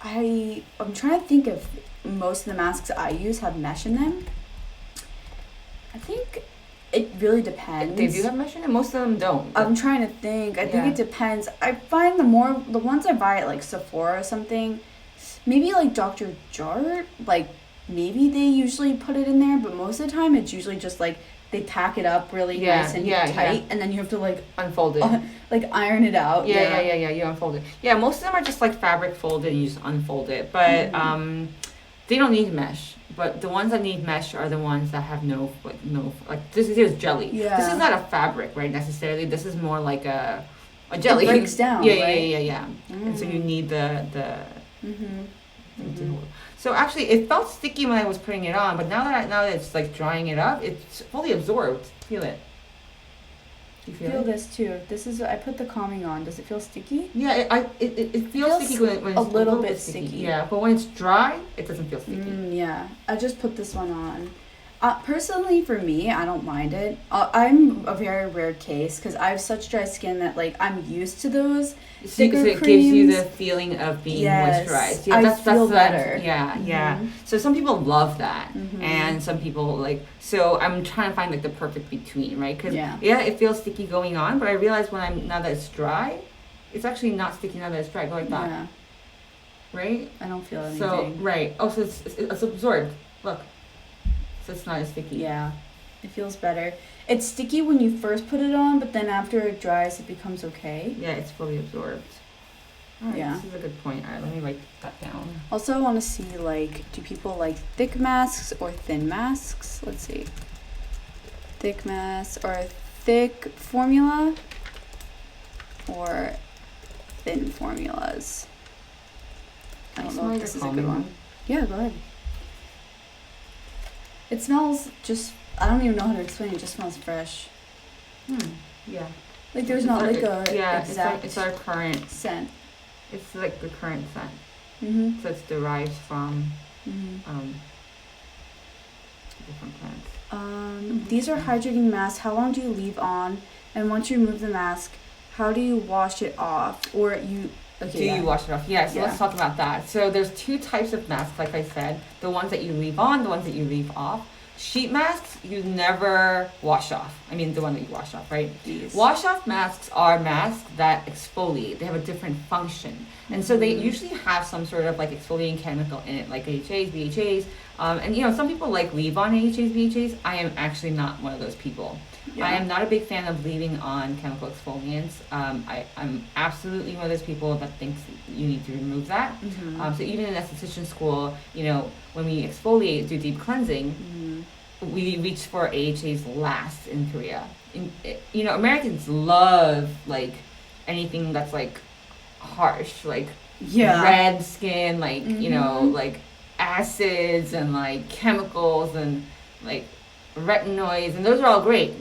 I'm trying to think if most of the masks I use have mesh in them. I think it really depends. They do have mesh in them. Most of them don't. I'm trying to think. I think it depends. I find the ones I buy at like Sephora or something, maybe like Dr. Jart, like maybe they usually put it in there, but most of the time it's usually just like they pack it up really nice and tight, and then you have to like unfold it, like iron it out. Yeah. You unfold it. Yeah, most of them are just like fabric folded, and you just unfold it. But they don't need mesh. But the ones that need mesh are the ones that have no this is jelly. Yeah. This is not a fabric, right? Necessarily, this is more like a jelly. It breaks down. Yeah. And so you need the. So actually, it felt sticky when I was putting it on, but now that it's like drying it up, it's fully absorbed. Feel it. You feel this too. This is I put the calming on. Does it feel sticky? Yeah, it feels sticky when it's a little bit sticky. Yeah, but when it's dry, it doesn't feel sticky. Yeah, I just put this one on. Personally, for me, I don't mind it. I'm a very rare case because I have such dry skin that like I'm used to those thicker so it creams. gives you the feeling of being moisturized. Yeah, I feel better. Yeah. So some people love that, and some people like. So I'm trying to find like the perfect between, right? Because it feels sticky going on, but I realize now that it's dry, it's actually not sticky now that it's dry. Go like that. Yeah. Right. I don't feel anything. So right. Oh, so it's absorbed. Look. So it's not as sticky. Yeah, it feels better. It's sticky when you first put it on, but then after it dries, it becomes okay. Yeah, it's fully absorbed. All right, this is a good point. All right, let me write that down. Also, I want to see, like, do people like thick masks or thin masks? Let's see. Thick masks or thick formula or thin formulas? I don't know if this is a good one. Yeah, go ahead. It smells just, I don't even know how to explain it, just smells fresh. Yeah. Like there's not like a exact it's our current scent. It's like the current scent. So it's derived from different plants. These are hydrating masks. How long do you leave on? And once you remove the mask, how do you wash it off? Or you... Okay, you wash it off? Yeah, so let's talk about that. So there's two types of masks, like I said. The ones that you leave on, the ones that you leave off. Sheet masks, you never wash off. I mean, the one that you wash off, right? Yes. Wash-off masks are masks that exfoliate. They have a different function. And so they usually have some sort of like exfoliating chemical in it, like AHAs, BHAs. And you know, some people like leave on AHAs, BHAs. I am actually not one of those people. Yeah. I am not a big fan of leaving on chemical exfoliants. I'm absolutely one of those people that thinks you need to remove that. So even in esthetician school, you know, when we exfoliate, do deep cleansing, we reach for AHAs last in Korea. You know, Americans love like anything that's like harsh, like red skin, like you know, like acids and like chemicals and like retinoids, and those are all great,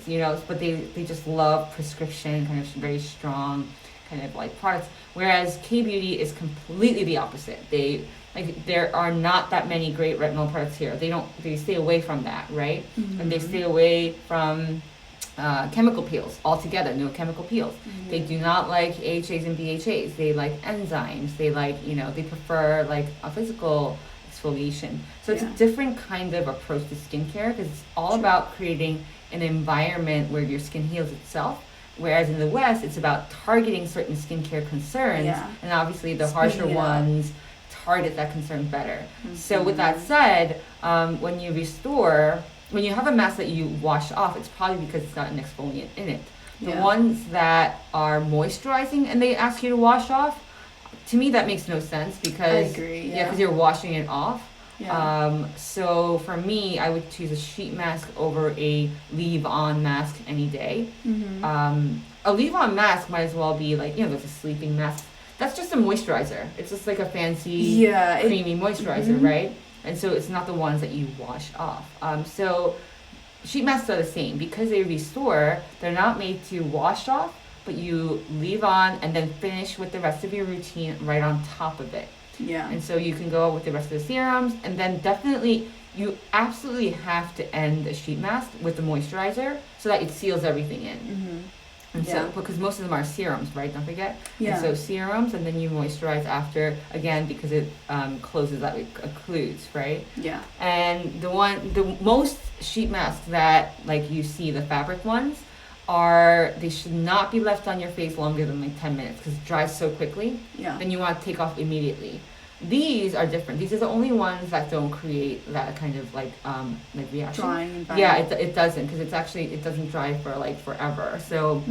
you know, but they just love prescription, kind of very strong kind of like products, whereas K-beauty is completely the opposite. There are not that many great retinol products here. They stay away from that, right? And they stay away from chemical peels altogether. No chemical peels. They do not like AHAs and BHAs. They like enzymes. They like, you know, they prefer like a physical exfoliation. So it's a different kind of approach to skincare, because it's all about creating an environment where your skin heals itself, Whereas in the West, it's about targeting certain skincare concerns, Yeah. and obviously the Speeding harsher it up. ones target that concern better. So with that said, when you restore, when you have a mask that you wash off, it's probably because it's got an exfoliant in it. The Yeah. ones that are moisturizing and they ask you to wash off, to me that makes no sense because I agree, yeah, because you're washing it off. Yeah. So for me, I would choose a sheet mask over a leave-on mask any day. A leave-on mask might as well be like, there's a sleeping mask. That's just a moisturizer. It's just like a fancy, creamy moisturizer, right? And so it's not the ones that you wash off. So sheet masks are the same. Because they restore, they're not made to wash off, but you leave on and then finish with the rest of your routine right on top of it. Yeah. And so you can go with the rest of the serums, and then definitely you absolutely have to end the sheet mask with the moisturizer so that it seals everything in. And so, because most of them are serums, right? Don't forget. Yeah. And so serums, and then you moisturize after, again, because it closes out, it occludes, right? Yeah. And the most sheet masks that like you see, the fabric ones, they should not be left on your face longer than like 10 minutes because it dries so quickly. Yeah. Then you want to take off immediately. These are different. These are the only ones that don't create that kind of like reaction. Drying environment. Yeah, it doesn't, because it doesn't dry for like forever. So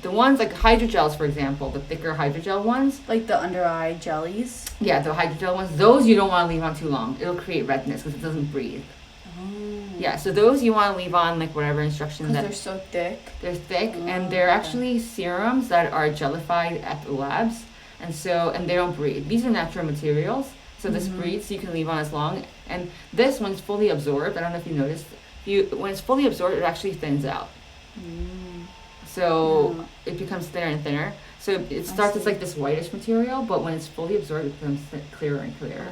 the ones like hydrogels, for example, the thicker hydrogel ones, like the under eye jellies. Yeah, the hydrogel ones. Those you don't want to leave on too long. It'll create redness because it doesn't breathe. Yeah, so those you want to leave on like whatever instructions Because that they're so thick. they're thick, and they're actually serums that are jellified at the labs, and they don't breathe. These are natural materials, so this breathes. So you can leave on as long. And this, when it's fully absorbed, I don't know if you noticed, when it's fully absorbed, it actually thins out. So it becomes thinner and thinner. So it starts as like this whitish material, but when it's fully absorbed, it becomes clearer and clearer.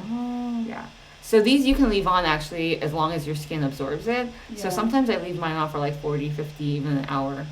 Yeah. So these you can leave on actually as long as your skin absorbs it. So sometimes I leave mine on for like 40, 50, even an hour.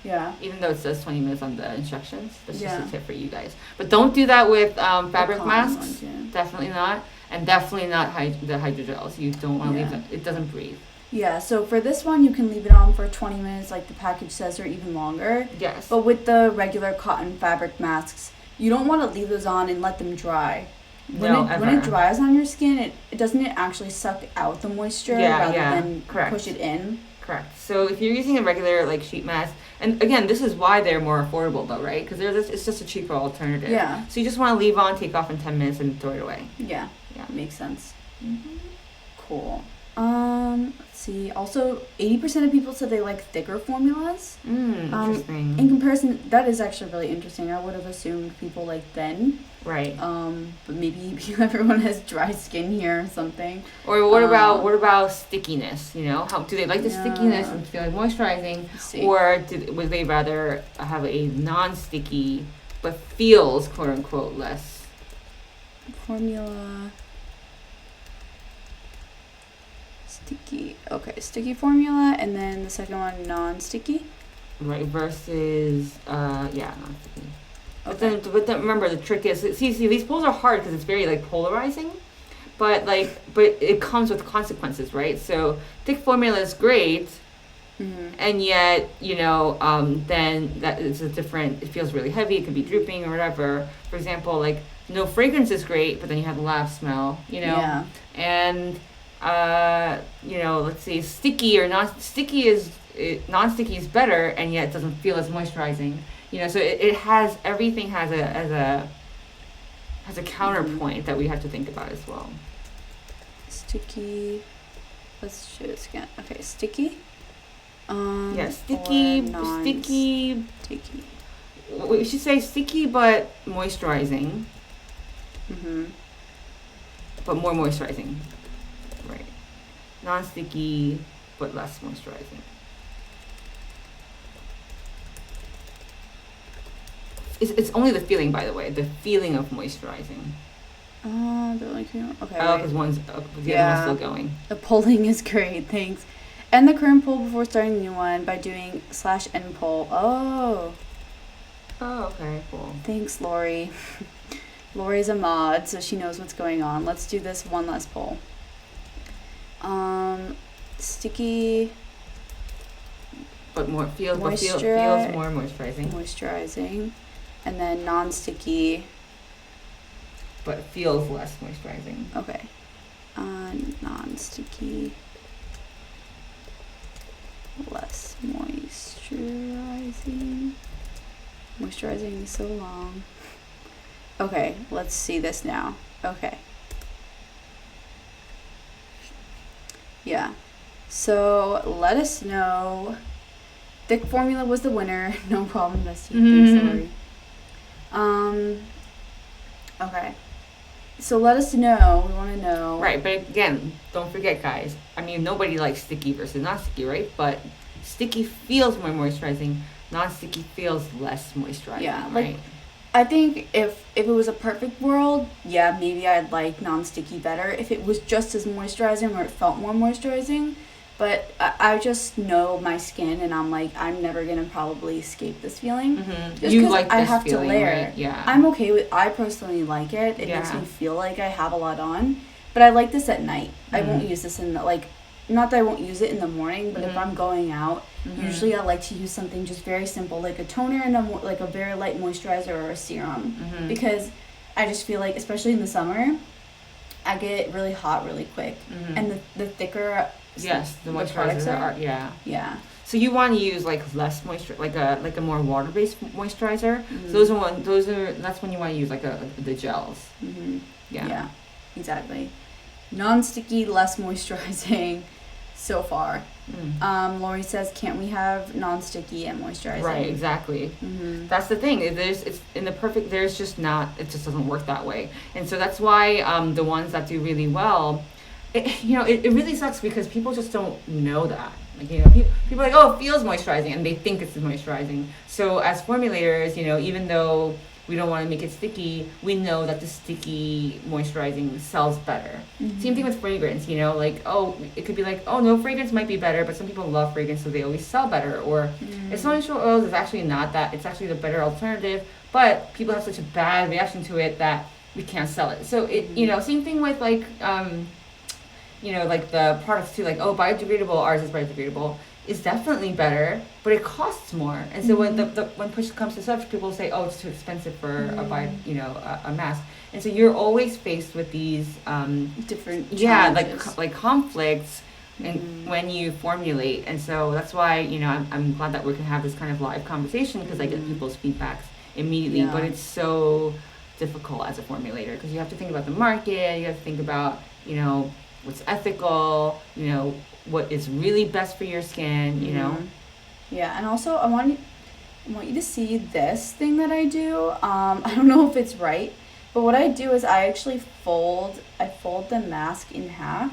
Yeah. Even though it says 20 minutes on the instructions. That's just a tip for you guys. But don't do that with fabric masks. Ones, Definitely not. And definitely not the hydrogels. You don't want to leave it. It doesn't breathe. Yeah, so for this one, you can leave it on for 20 minutes like the package says, or even longer. Yes. But with the regular cotton fabric masks, you don't want to leave those on and let them dry. When it dries on your skin, it doesn't actually suck out the moisture rather than push it in. Correct. So if you're using a regular like sheet mask, and again, this is why they're more affordable though, right? Because it's just a cheaper alternative. Yeah. So you just want to leave on, take off in 10 minutes, and throw it away. Yeah. Yeah. Makes sense. Cool. Let's see. Also, 80% of people said they like thicker formulas. Interesting. In comparison, that is actually really interesting. I would have assumed people like thin. Right. But maybe everyone has dry skin here or something. Or what about stickiness? How do they like the stickiness and feel like moisturizing, or would they rather have a non-sticky but feels quote unquote less? Formula. Sticky. Okay, sticky formula, and then the second one non-sticky. Right, versus non-sticky. Okay. But then remember, the trick is, see, these polls are hard because it's very like polarizing, but it comes with consequences, right? So thick formula is great, and yet then that is a different. It feels really heavy. It could be drooping or whatever. For example, like no fragrance is great, but then you have the lab smell. Yeah. And let's see, sticky or non-sticky non-sticky is better, and yet it doesn't feel as moisturizing. So it has everything has a counterpoint that we have to think about as well. Sticky. Let's show this again. Okay, sticky. Sticky. Sticky. We should say sticky but moisturizing. But more moisturizing. Right. Non-sticky but less moisturizing. It's only the feeling, by the way. The feeling of moisturizing. Okay. Because the other one's still going. The polling is great, thanks. End the current poll before starting the new one by doing /end poll. Oh, okay, cool. Thanks, Lori. Lori's a mod, so she knows what's going on. Let's do this one last poll. Sticky. but more feels more moisturizing. Moisturizing, and then non-sticky. But feels less moisturizing. Okay. Non-sticky, less moisturizing. Moisturizing is so long. Okay, let's see this now. Okay. Yeah. So let us know. Thick formula was the winner. No problem, Bestie. Thanks, Lori. Okay. So let us know. We want to know. Right, but again, don't forget, guys. I mean, nobody likes sticky versus non-sticky, right? But sticky feels more moisturizing. Non-sticky feels less moisturizing. Yeah, like, right? I think if it was a perfect world, yeah, maybe I'd like non-sticky better. If it was just as moisturizing or it felt more moisturizing. But I just know my skin, and I'm like, I'm never gonna probably escape this feeling. Mm-hmm. Just You like I this have feeling, to layer. right? Yeah. I'm okay with. I personally like it. It makes me feel like I have a lot on. But I like this at night. I won't use this in the, like, not that I won't use it in the morning, but if I'm going out, usually I like to use something just very simple, like a toner and like a very light moisturizer or a serum, because I just feel like, especially in the summer, I get really hot really quick, and the thicker. Yes, the moisturizers are. Yeah. So you want to use like less moisture, like a more water-based moisturizer. So that's when you want to use like the gels. Yeah, exactly. Non-sticky, less moisturizing so far. Lori says, can't we have non-sticky and moisturizing? Right, exactly. That's the thing. There's just not, it just doesn't work that way. And so that's why the ones that do really well, it really sucks because people just don't know that. Like, people are like, oh, it feels moisturizing, and they think it's moisturizing. So as formulators, even though we don't want to make it sticky, we know that the sticky moisturizing sells better. Same thing with fragrance, like, oh, it could be like, oh, no, fragrance might be better, but some people love fragrance, so they always sell better. Or essential oils is actually not that, it's actually the better alternative, but people have such a bad reaction to it that we can't sell it. So same thing with like, like the products too, like, oh, biodegradable, ours is biodegradable, is definitely better, but it costs more. And so when when push comes to shove, people say, oh, it's too expensive for a mask. And so you're always faced with these different like conflicts and when you formulate. And so that's why I'm glad that we can have this kind of live conversation, because I get people's feedbacks immediately. But it's so difficult as a formulator because you have to think about the market, you have to think about what's ethical, what is really best for your skin, Yeah, and also I want you to see this thing that I do. I don't know if it's right, but what I do is I actually fold the mask in half,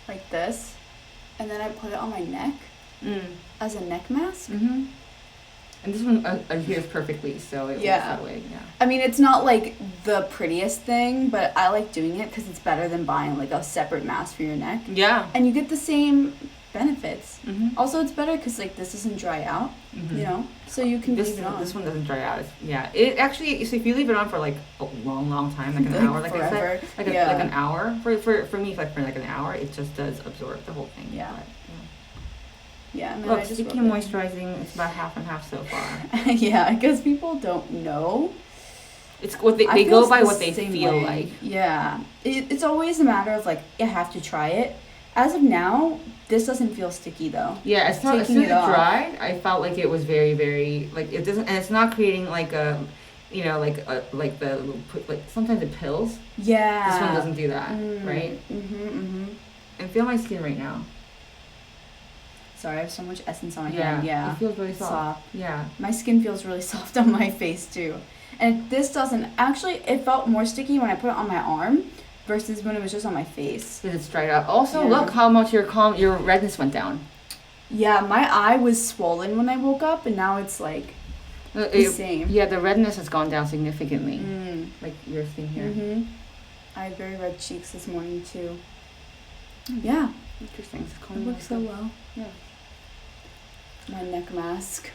like this, and then I put it on my neck as a neck mask. And this one adheres perfectly, so it works that way. Yeah. I mean, it's not like the prettiest thing, but I like doing it because it's better than buying like a separate mask for your neck. Yeah. And you get the same benefits. Also, it's better because like this doesn't dry out, so you can leave it on. This one doesn't dry out. It actually, so if you leave it on for like a long time, like an hour, like forever. I said, like an hour, for me, like for like an hour, it just does absorb the whole thing. Yeah. Yeah, and then look, sticky and moisturizing, it's about half and half so far. Yeah, because people don't know. It's what they go by what they feel way. like. Yeah, it's always a matter of like, you have to try it. As of now, this doesn't feel sticky though. Yeah, it's not. As soon as it dried, I felt like it was very, very like it doesn't, and it's not creating like a, like sometimes the pills. Yeah. This one doesn't do that, right? And feel my skin right now. Sorry, I have so much essence on my hand. Yeah. It feels really soft. Yeah. My skin feels really soft on my face too. And this doesn't, actually, it felt more sticky when I put it on my arm versus when it was just on my face. Because it's dried out. Also, look how much your redness went down. Yeah, my eye was swollen when I woke up, and now it's like the same. Yeah, the redness has gone down significantly. Like your skin here. I had very red cheeks this morning too. Yeah. Interesting. It looks so well. Yeah. My neck mask.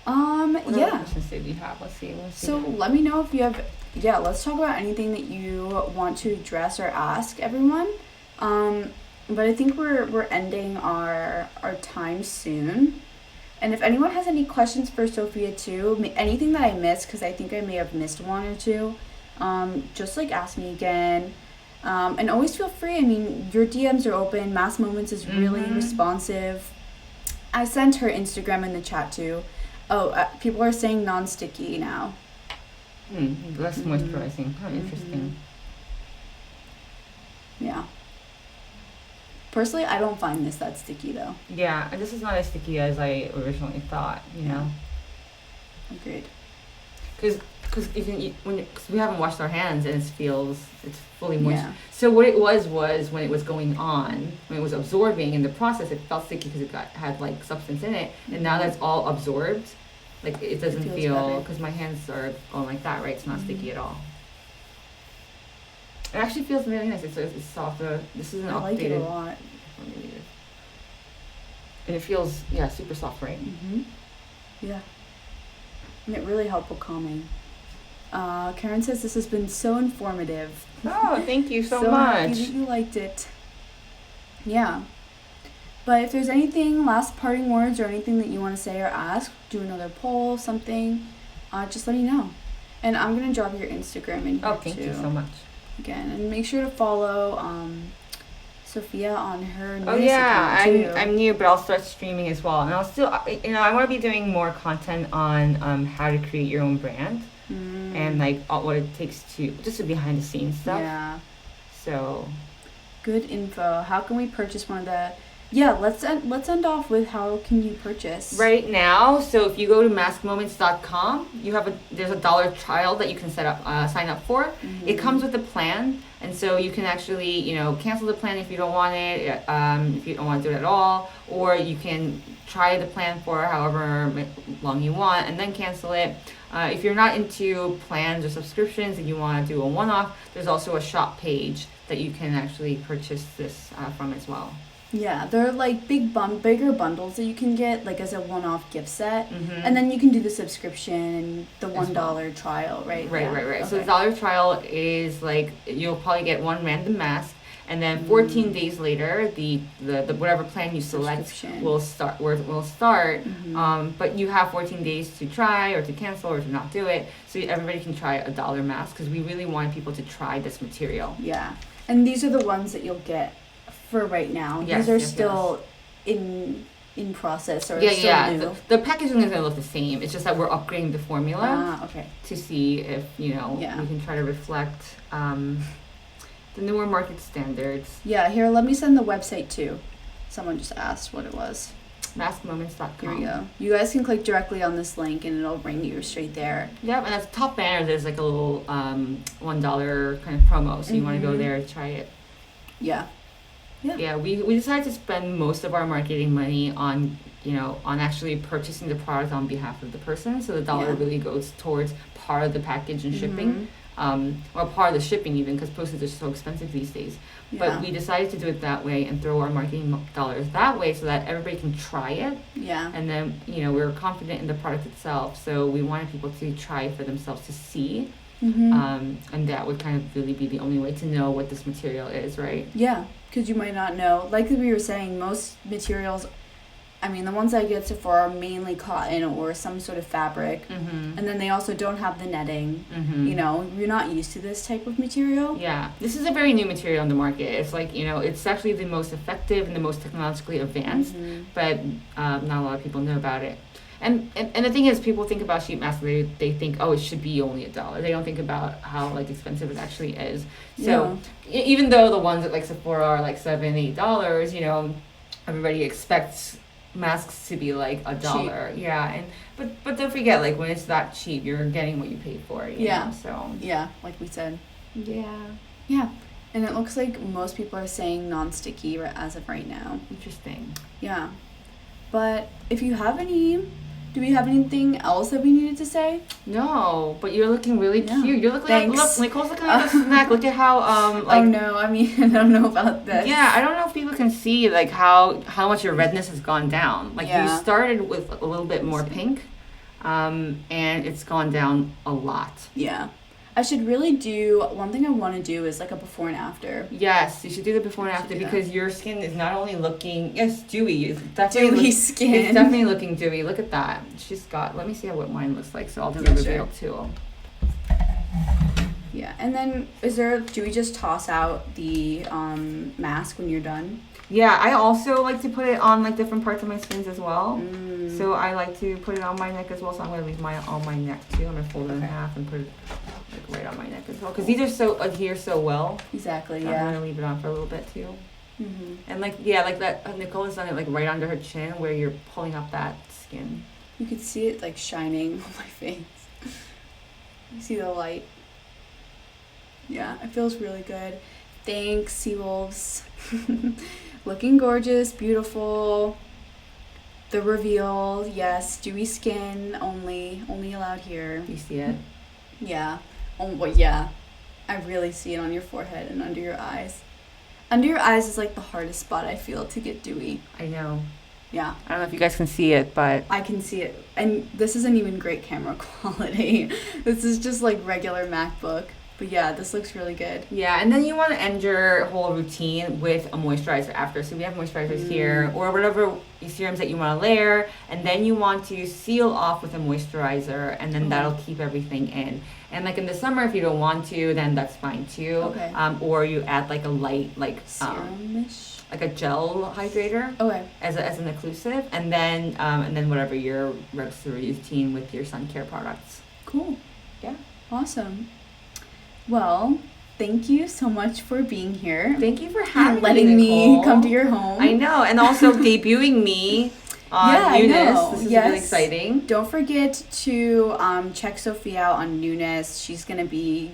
What other questions did we have? Let's see. So let me know if you have. Yeah, let's talk about anything that you want to address or ask everyone. But I think we're ending our time soon. And if anyone has any questions for Sophia too, anything that I missed, because I think I may have missed one or two, just like ask me again. And always feel free. I mean, your DMs are open. Mass Moments is really responsive. I sent her Instagram in the chat too. Oh, people are saying non-sticky now. Less moisturizing. How interesting. Yeah. Personally, I don't find this that sticky though. Yeah, and this is not as sticky as I originally thought, you know? Agreed. Because we haven't washed our hands and it's fully moist. Yeah. So what it was when it was going on, when it was absorbing in the process, it felt sticky because it had like substance in it. And now that's all absorbed, like it doesn't feel, because my hands are going like that, right? It's not sticky at all. It actually feels really nice. It's softer. This is an updated. I like it a lot. And it feels, super soft, right? Yeah. And it really helped with calming. Karen says this has been so informative. Oh, thank you so much. Happy that you liked it. Yeah. But if there's anything, last parting words or anything that you want to say or ask, do another poll, something, just let me know. And I'm going to drop your Instagram in here thank you so much. Again, and make sure to follow Sophia on her newest account too. I'm new, but I'll start streaming as well. And I'll still, I want to be doing more content on how to create your own brand and like what it takes to, just the behind the scenes stuff. Yeah. So. Good info. How can we purchase one of the? Yeah, let's end off with how can you purchase right now. So if you go to maskmoments.com, there's a $1 trial that you can sign up for. It comes with a plan, and so you can actually cancel the plan if you don't want it, if you don't want to do it at all, or you can try the plan for however long you want and then cancel it. If you're not into plans or subscriptions and you want to do a one-off, there's also a shop page that you can actually purchase this from as well. Yeah, they're like bigger bundles that you can get like as a one-off gift set, and then you can do the subscription and the $1 trial, right? Right. Okay. So the $1 trial is like you'll probably get one random mask, and then 14 days later, the whatever plan you select will start. But you have 14 days to try or to cancel or to not do it, so everybody can try a $1 mask because we really want people to try this material. Yeah, and these are the ones that you'll get for right now. Yes, these are still in process or still new. The packaging is going to look the same. It's just that we're upgrading the formula to see if we can try to reflect the newer market standards. Yeah, here, let me send the website too. Someone just asked what it was. Maskmoments.com. Here we go. You guys can click directly on this link and it'll bring you straight there. Yep, and at the top banner there's like a little $1 kind of promo, so you want to go there and try it. Yeah. Yeah, we decided to spend most of our marketing money on actually purchasing the product on behalf of the person. So the $1 really goes towards part of the package and shipping, or part of the shipping even, because postage is so expensive these days. Yeah. But we decided to do it that way and throw our marketing dollars that way so that everybody can try it. Yeah. And then, we're confident in the product itself. So we wanted people to try it for themselves to see. And that would kind of really be the only way to know what this material is, right? Yeah. Because you might not know. Like we were saying, most materials, I mean, the ones I get Sephora are mainly cotton or some sort of fabric. And then they also don't have the netting. You're not used to this type of material. Yeah. This is a very new material on the market. It's like, it's actually the most effective and the most technologically advanced, but not a lot of people know about it. And the thing is, people think about sheet masks, they think, oh, it should be only $1. They don't think about how expensive it actually is. So even though the ones at Sephora are $7, $8, everybody expects masks to be $1. Cheap. Yeah, but don't forget, when it's that cheap, you're getting what you pay for. You know, so like we said. Yeah. And it looks like most people are saying non-sticky as of right now. Interesting. Yeah, but if you have do we have anything else that we needed to say? No, but you're looking really cute. You're looking look, Nicole's looking like a snack. Look at how oh no, I mean, I don't know about this. Yeah, I don't know if people can see how much your redness has gone down. You started with a little bit more pink, and it's gone down a lot. Yeah. I should really do, one thing I want to do is like a before and after. Yes, you should do the before and after because your skin is not only looking, yes, dewy. It's definitely Dewy skin. It's definitely looking dewy. Look at that. She's got, let me see what mine looks like. So I'll do the reveal too. Yeah, and then do we just toss out the mask when you're done? Yeah, I also like to put it on like different parts of my skins as well. So I like to put it on my neck as well. So I'm going to leave mine on my neck too. I'm going to fold it in half and put it like right on my neck as well. Because these are so adhere so well. Exactly, so yeah. I'm going to leave it on for a little bit too. And like, yeah, like that, Nicole has done it like right under her chin where you're pulling up that skin. You could see it like shining on my face. You see the light. Yeah, it feels really good. Thanks, Seawolves. Looking gorgeous, beautiful. The reveal, yes, dewy skin, only allowed here. You see it? Yeah. Oh, well, yeah. I really see it on your forehead and under your eyes. Under your eyes is like the hardest spot I feel to get dewy. I know. Yeah. I don't know if you guys can see it, but I can see it. And this isn't even great camera quality. This is just like regular MacBook. But yeah, this looks really good. Yeah, and then you want to end your whole routine with a moisturizer after. So we have moisturizers here, or whatever serums that you want to layer, and then you want to seal off with a moisturizer, and then that'll keep everything in. And like in the summer, if you don't want to, then that's fine too. Okay. Or you add like a light, like serum-ish? like a gel hydrator. Okay. As an occlusive, and then whatever your rest of the routine with your sun care products. Cool. Yeah. Awesome. Well, thank you so much for being here. Thank you for having letting me come to your home. I know, and also debuting me on Eunice. This is really exciting. Don't forget to check Sophia out on Eunice. She's going to be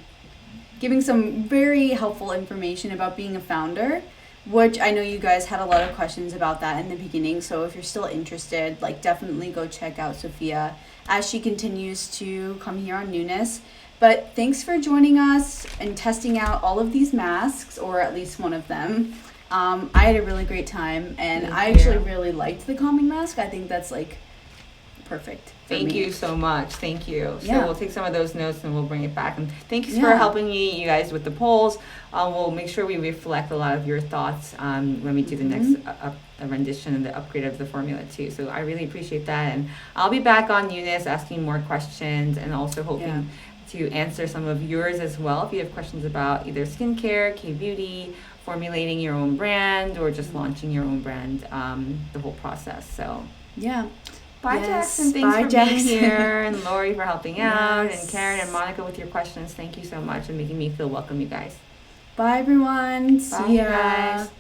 giving some very helpful information about being a founder, which I know you guys had a lot of questions about that in the beginning. So if you're still interested, like definitely go check out Sophia as she continues to come here on Eunice. But thanks for joining us and testing out all of these masks, or at least one of them. I had a really great time, and I actually really liked the calming mask. I think that's like perfect. Thank you so much. Thank you. So we'll take some of those notes and we'll bring it back. And thanks for helping me, you guys, with the polls. We'll make sure we reflect a lot of your thoughts when we do the next rendition and the upgrade of the formula too. So I really appreciate that. And I'll be back on Eunice asking more questions and also hoping to answer some of yours as well. If you have questions about either skincare, K-beauty, formulating your own brand, or just launching your own brand, the whole process. So bye, Jackson. Thanks for being here, and Lori for helping out, and Karen and Monica with your questions. Thank you so much and making me feel welcome, you guys. Bye, everyone. Bye, See ya. Guys.